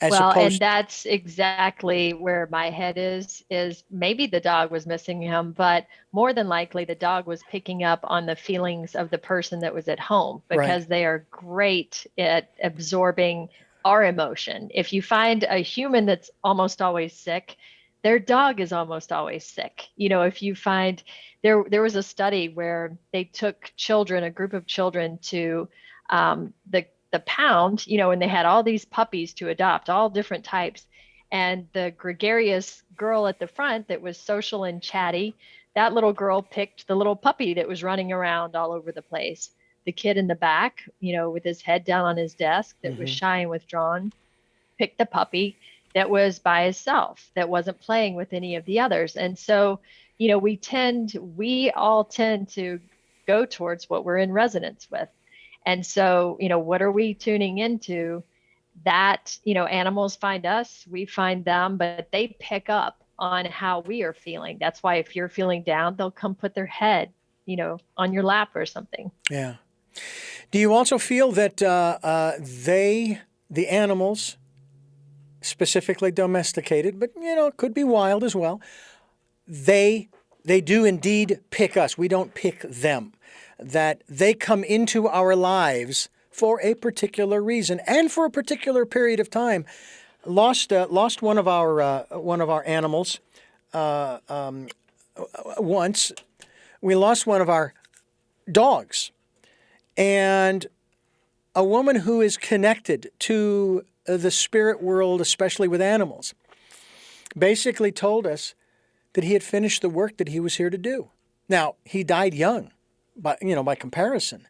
And that's exactly where my head is maybe the dog was missing him, but more than likely the dog was picking up on the feelings of the person that was at home, because they are great at absorbing our emotion. If you find a human that's almost always sick, their dog is almost always sick. If you find there was a study where they took children, a group of children, to the pound, and they had all these puppies to adopt, all different types. And the gregarious girl at the front that was social and chatty, that little girl picked the little puppy that was running around all over the place. The kid in the back, with his head down on his desk, that was shy and withdrawn, picked the puppy that was by himself, that wasn't playing with any of the others. And so, we all tend to go towards what we're in resonance with. And so, what are we tuning into? That, animals find us, we find them, but they pick up on how we are feeling. That's why if you're feeling down, they'll come put their head, on your lap or something. Yeah. Do you also feel that the animals, specifically domesticated, but could be wild as well, they do indeed pick us. We don't pick them. That they come into our lives for a particular reason and for a particular period of time. Lost one of our animals once. We lost one of our dogs, and a woman who is connected to the spirit world, especially with animals, basically told us that he had finished the work that he was here to do. Now, he died young, by comparison,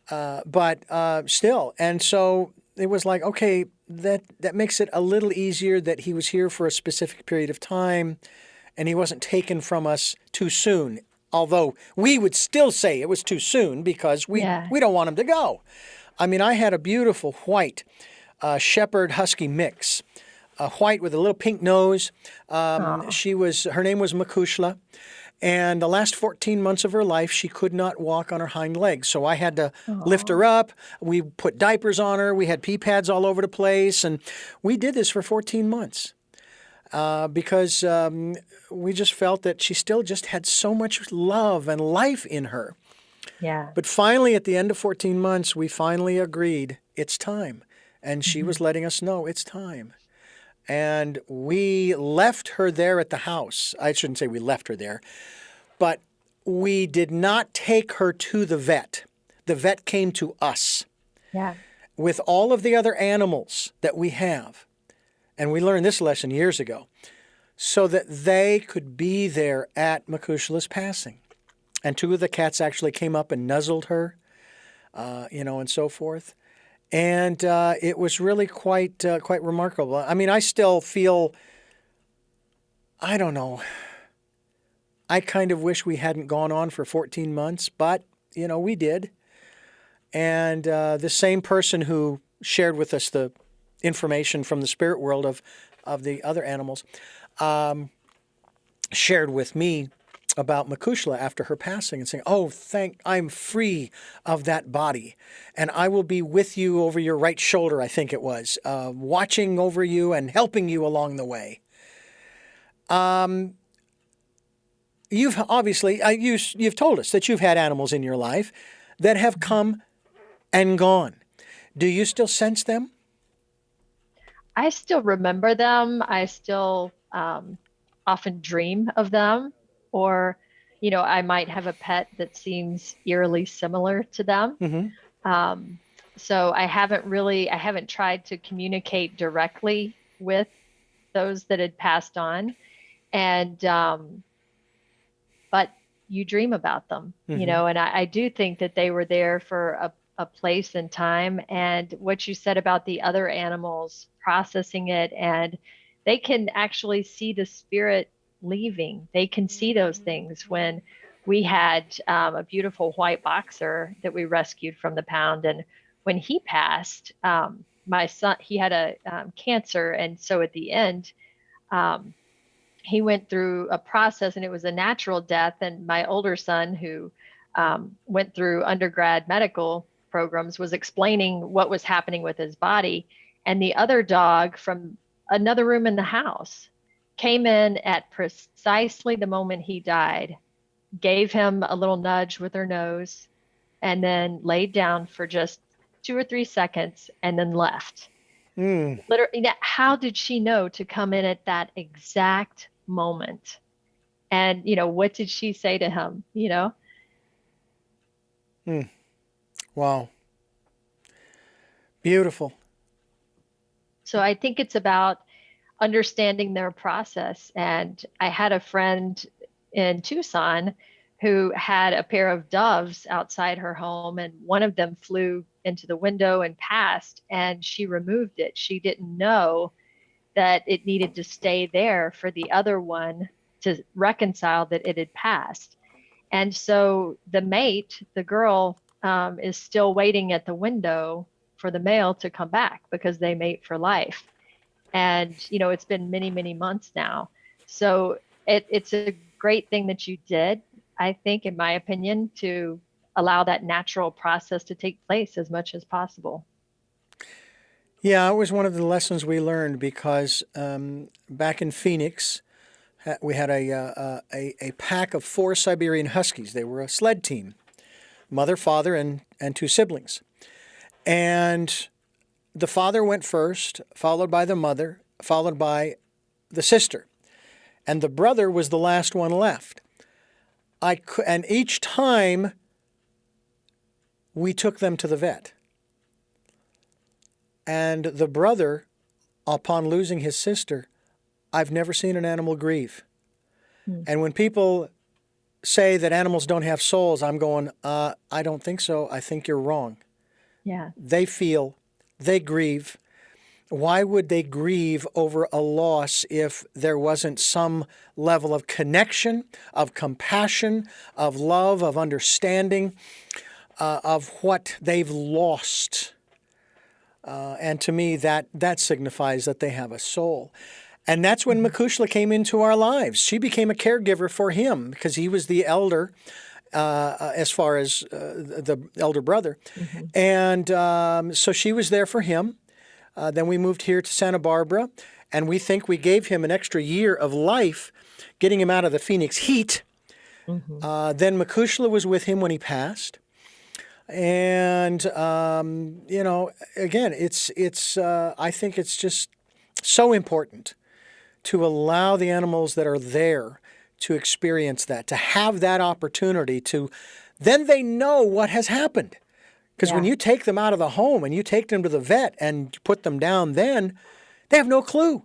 but still. And so it was like, okay, that makes it a little easier that he was here for a specific period of time, and he wasn't taken from us too soon. Although we would still say it was too soon because we don't want him to go. I mean, I had a beautiful white shepherd husky mix, white with a little pink nose. Her name was Makushla. And the last 14 months of her life, she could not walk on her hind legs. So I had to lift her up. We put diapers on her. We had pee pads all over the place. And we did this for 14 months because we just felt that she still just had so much love and life in her. Yeah. But finally, at the end of 14 months, we finally agreed it's time. And she was letting us know it's time. And we left her there at the house. I shouldn't say we left her there, but we did not take her to the vet. The vet came to us with all of the other animals that we have. And we learned this lesson years ago, so that they could be there at Makushla's passing. And two of the cats actually came up and nuzzled her, and so forth. And it was really quite remarkable. I mean, I still feel, I don't know, I kind of wish we hadn't gone on for 14 months, but, we did. And the same person who shared with us the information from the spirit world of the other animals shared with me about Makushla after her passing and saying, I'm free of that body. And I will be with you over your right shoulder, I think it was, watching over you and helping you along the way. You've obviously, you've told us that you've had animals in your life that have come and gone. Do you still sense them? I still remember them. I still often dream of them. Or, I might have a pet that seems eerily similar to them. Mm-hmm. So I haven't tried to communicate directly with those that had passed on. And, but you dream about them, and I do think that they were there for a place and time. And what you said about the other animals processing it, and they can actually see the spirit leaving. They can see those things. When we had a beautiful white boxer that we rescued from the pound, and when he passed, my son, he had a cancer, and so at the end, he went through a process, and it was a natural death. And my older son, who went through undergrad medical programs, was explaining what was happening with his body, and the other dog from another room in the house came in at precisely the moment he died, gave him a little nudge with her nose, and then laid down for just 2 or 3 seconds and then left. Literally, how did she know to come in at that exact moment? And, what did she say to him, Wow. Beautiful. So I think it's about understanding their process. And I had a friend in Tucson who had a pair of doves outside her home, and one of them flew into the window and passed, and she removed it. She didn't know that it needed to stay there for the other one to reconcile that it had passed. And so the mate, the girl, is still waiting at the window for the male to come back because they mate for life. And, it's been many, many months now. So it's a great thing that you did, I think, in my opinion, to allow that natural process to take place as much as possible. Yeah, it was one of the lessons we learned because back in Phoenix, we had a pack of 4 Siberian Huskies. They were a sled team, mother, father, and 2 siblings. And the father went first, followed by the mother, followed by the sister. And the brother was the last one left. And each time we took them to the vet. And the brother, upon losing his sister, I've never seen an animal grieve. And when people say that animals don't have souls, I'm going, I don't think so. I think you're wrong. Yeah. They feel, they grieve. Why would they grieve over a loss if there wasn't some level of connection, of compassion, of love, of understanding, of what they've lost? And to me, that signifies that they have a soul. And that's when Makushla came into our lives. She became a caregiver for him because he was the elder, as far as the elder brother. And so she was there for him. Then we moved here to Santa Barbara, and we think we gave him an extra year of life, getting him out of the Phoenix heat. Then Makushla was with him when he passed. And, again, I think it's just so important to allow the animals that are there to experience that, to have that opportunity to, then they know what has happened. Because when you take them out of the home and you take them to the vet and put them down, then they have no clue.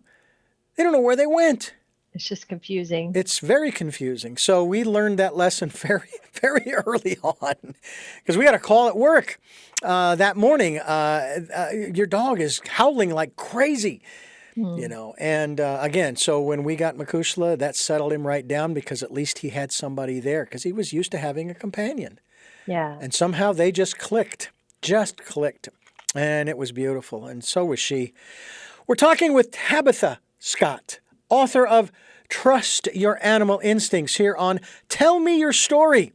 They don't know where they went. It's just confusing. It's very confusing. So we learned that lesson very, very early on because we had a call at work that morning. Your dog is howling like crazy, And again, so when we got Makushla, that settled him right down because at least he had somebody there because he was used to having a companion. Yeah. And somehow they just clicked. And it was beautiful. And so was she. We're talking with Tabitha Scott, author of Trust Your Animal Instincts, here on Tell Me Your Story.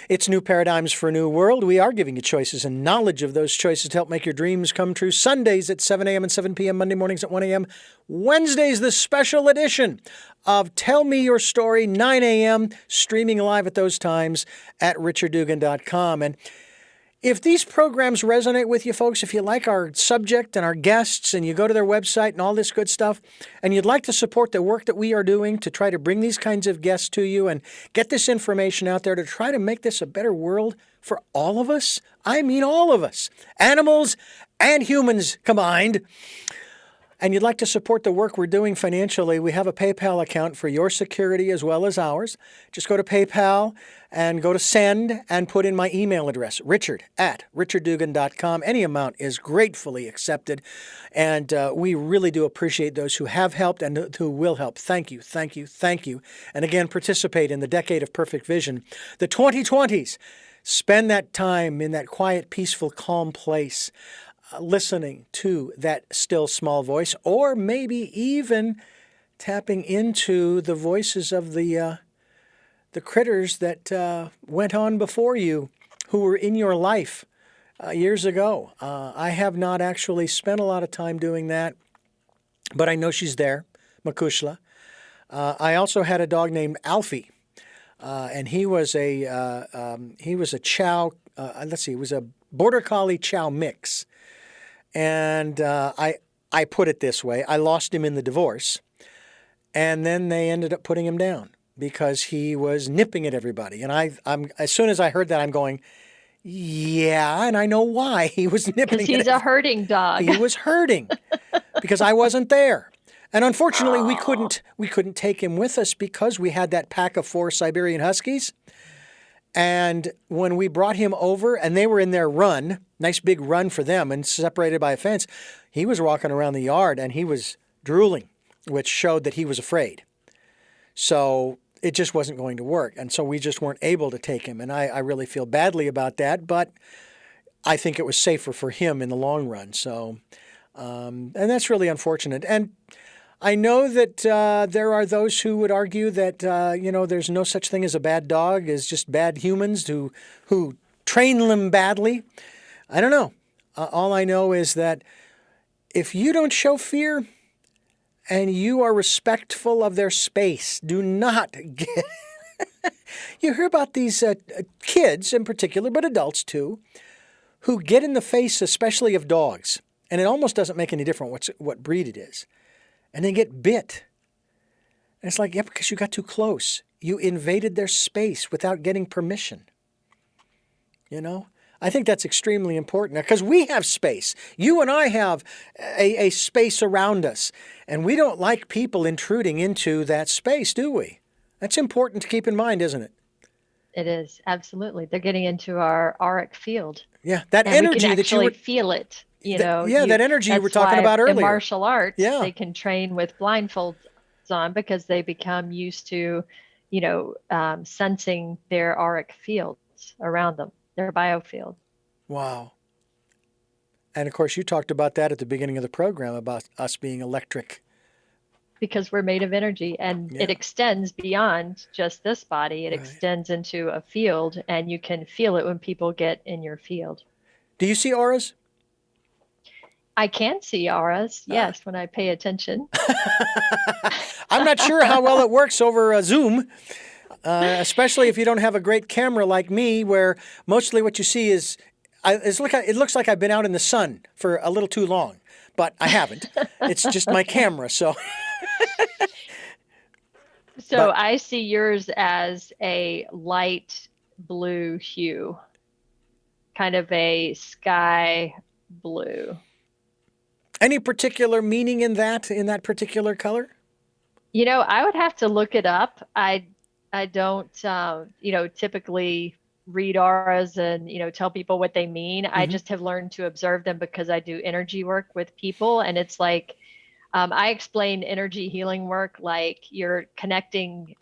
It's New Paradigms for a New World. We are giving you choices and knowledge of those choices to help make your dreams come true. Sundays at 7 a.m. and 7 p.m., Monday mornings at 1 a.m. Wednesdays, the special edition of Tell Me Your Story, 9 a.m., streaming live at those times at richarddugan.com. And if these programs resonate with you folks, if you like our subject and our guests and you go to their website and all this good stuff, and you'd like to support the work that we are doing to try to bring these kinds of guests to you and get this information out there to try to make this a better world for all of us, I mean all of us, animals and humans combined, and you'd like to support the work we're doing financially, we have a PayPal account for your security as well as ours. Just go to PayPal and go to send and put in my email address, richard@richarddugan.com. Any amount is gratefully accepted. And we really do appreciate those who have helped and who will help. Thank you, thank you, thank you. And again, participate in the Decade of Perfect Vision. The 2020s, spend that time in that quiet, peaceful, calm place, listening to that still small voice, or maybe even tapping into the voices of the critters that went on before you, who were in your life years ago. I have not actually spent a lot of time doing that, but I know she's there, Makushla. I also had a dog named Alfie, and he was a Chow. He was a Border Collie Chow mix. And I I put it this way, I lost him in the divorce, and then they ended up putting him down because he was nipping at everybody. And I'm as soon as I heard that, I'm going, yeah, and I know why he was nipping Because he's a herding dog. He was herding because I wasn't there. And unfortunately, Aw. we couldn't take him with us because we had that pack of 4 Siberian Huskies. And when we brought him over, and they were in their run, nice big run for them, and separated by a fence, he was walking around the yard and he was drooling, which showed that he was afraid. So it just wasn't going to work. And so we just weren't able to take him. And I really feel badly about that, but I think it was safer for him in the long run. So, and that's really unfortunate. And I know that there are those who would argue that, there's no such thing as a bad dog, as just bad humans who train them badly. I don't know. All I know is that if you don't show fear and you are respectful of their space, do not get... You hear about these kids in particular, but adults too, who get in the face, especially of dogs. And it almost doesn't make any difference what breed it is. And they get bit. And it's like, yeah, because you got too close. You invaded their space without getting permission. I think that's extremely important because we have space. You and I have a space around us. And we don't like people intruding into that space, do we? That's important to keep in mind, isn't it? It is, absolutely. They're getting into our auric field. Yeah, that And energy we can that you actually were... feel it. that energy you were That's talking why about earlier. in martial arts, Yeah. they can train with blindfolds on because they become used to, sensing their auric fields around them, their biofield. Wow. And of course, you talked about that at the beginning of the program about us being electric. Because we're made of energy and Yeah. it extends beyond just this body. It Right. extends into a field and you can feel it when people get in your field. Do you see auras? I can see auras, yes, when I pay attention. I'm not sure how well it works over Zoom, especially if you don't have a great camera like me, where mostly what you see is, it looks like I've been out in the sun for a little too long, but I haven't. It's just my camera, so. So I see yours as a light blue hue, kind of a sky blue. Any particular meaning in that particular color? I would have to look it up. I don't, typically read auras and, tell people what they mean. I just have learned to observe them because I do energy work with people. And it's like, I explain energy healing work like you're connecting,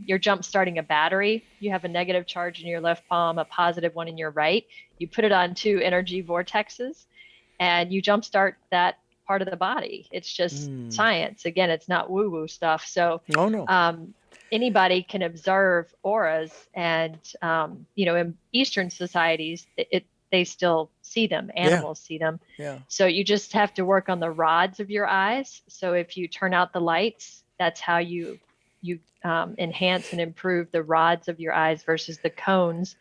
you're jump starting a battery. You have a negative charge in your left palm, a positive one in your right. You put it on 2 energy vortexes and you jumpstart that part of the body. It's just science. Again, it's not woo-woo stuff. So Oh, no. Anybody can observe auras and, in Eastern societies, they still see them. Animals see them. Yeah. So you just have to work on the rods of your eyes. So if you turn out the lights, that's how you enhance and improve the rods of your eyes versus the cones,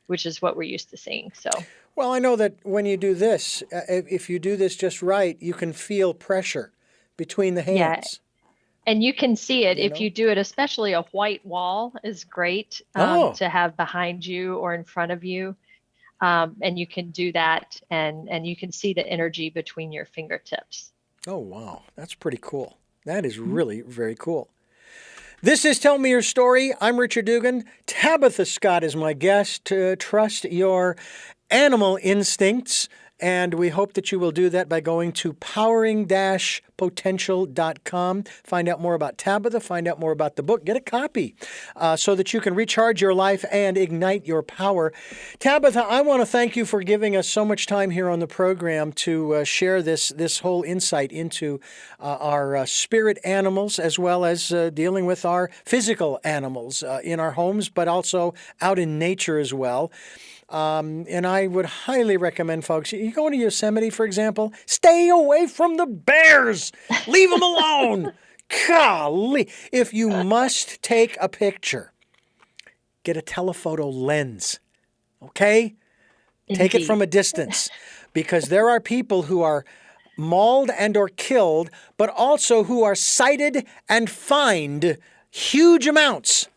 which is what we're used to seeing. So. Well, I know that when you do this, if you do this just right, you can feel pressure between the hands. Yeah. And you can see it if you do it, especially a white wall is great to have behind you or in front of you. And you can do that and you can see the energy between your fingertips. Oh, wow. That's pretty cool. That is really very cool. This is Tell Me Your Story. I'm Richard Dugan. Tabitha Scott is my guest. Trust your animal instincts. And we hope that you will do that by going to powering-potential.com. Find out more about Tabitha, find out more about the book, get a copy so that you can recharge your life and ignite your power. Tabitha, I want to thank you for giving us so much time here on the program to share this whole insight into our spirit animals as well as dealing with our physical animals in our homes, but also out in nature as well. And I would highly recommend, folks, you go into Yosemite, for example, stay away from the bears. Leave them alone. Golly. If you must take a picture, get a telephoto lens, okay? Take it from a distance because there are people who are mauled and or killed, but also who are cited and fined huge amounts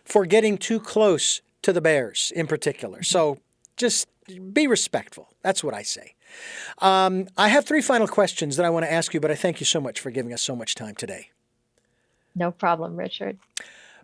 for getting too close to the bears in particular. So just be respectful. That's what I say. I have 3 final questions that I want to ask you, but I thank you so much for giving us so much time today. No problem, Richard.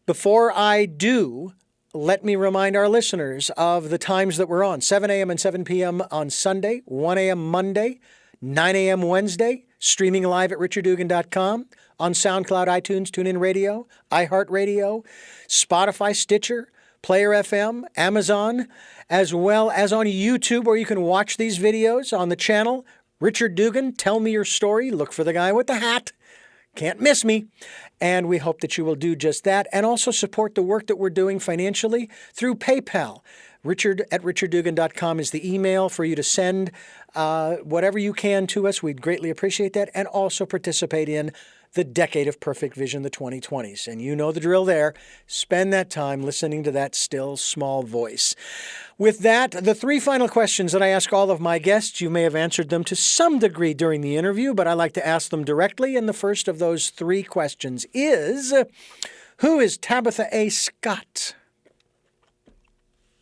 Before I do, let me remind our listeners of the times that we're on. 7 a.m. and 7 p.m. on Sunday, 1 a.m. Monday, 9 a.m. Wednesday, streaming live at richarddugan.com, on SoundCloud, iTunes, TuneIn Radio, iHeartRadio, Spotify, Stitcher, Player FM, Amazon, as well as on YouTube, where you can watch these videos on the channel. Richard Dugan, Tell Me Your Story. Look for the guy with the hat. Can't miss me. And we hope that you will do just that and also support the work that we're doing financially through PayPal. Richard@richarddugan.com is the email for you to send whatever you can to us. We'd greatly appreciate that. And also participate in the Decade of Perfect Vision, the 2020s. And you know the drill there. Spend that time listening to that still small voice. With that, the 3 final questions that I ask all of my guests, you may have answered them to some degree during the interview, but I like to ask them directly. And the first of those 3 questions is, who is Tabitha A. Scott?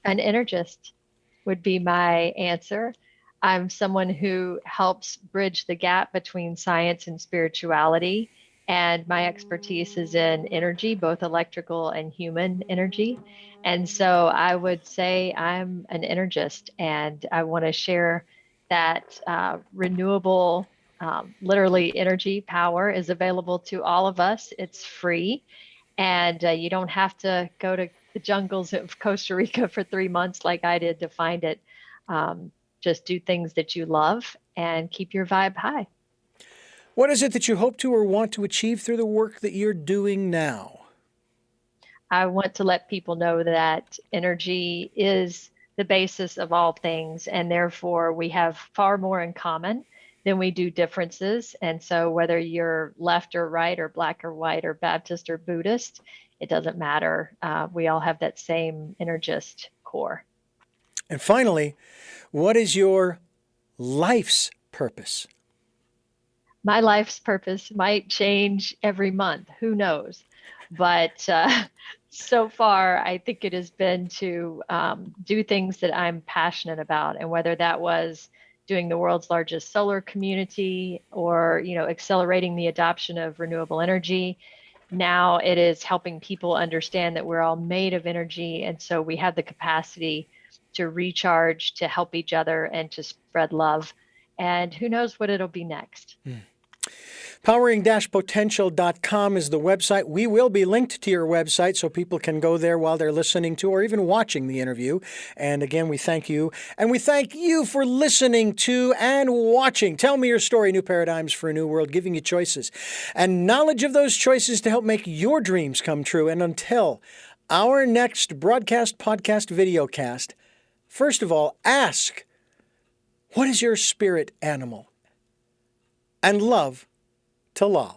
An energist would be my answer. I'm someone who helps bridge the gap between science and spirituality. And my expertise is in energy, both electrical and human energy. And so I would say I'm an energist, and I want to share that renewable, literally energy power is available to all of us. It's free, and you don't have to go to the jungles of Costa Rica for 3 months like I did to find it. Just do things that you love and keep your vibe high. What is it that you hope to or want to achieve through the work that you're doing now? I want to let people know that energy is the basis of all things, and therefore we have far more in common than we do differences. And so whether you're left or right or black or white or Baptist or Buddhist, it doesn't matter. We all have that same energist core. And finally, what is your life's purpose? My life's purpose might change every month. Who knows? But so far, I think it has been to do things that I'm passionate about. And whether that was doing the world's largest solar community or, accelerating the adoption of renewable energy, now it is helping people understand that we're all made of energy. And so we have the capacity to recharge, to help each other, and to spread love. And who knows what it'll be next. Powering-potential.com is the website. We will be linked to your website so people can go there while they're listening to or even watching the interview. And again, we thank you. And we thank you for listening to and watching Tell Me Your Story, New Paradigms for a New World, giving you choices and knowledge of those choices to help make your dreams come true. And until our next broadcast, podcast, videocast, first of all, ask, what is your spirit animal? And love to lol.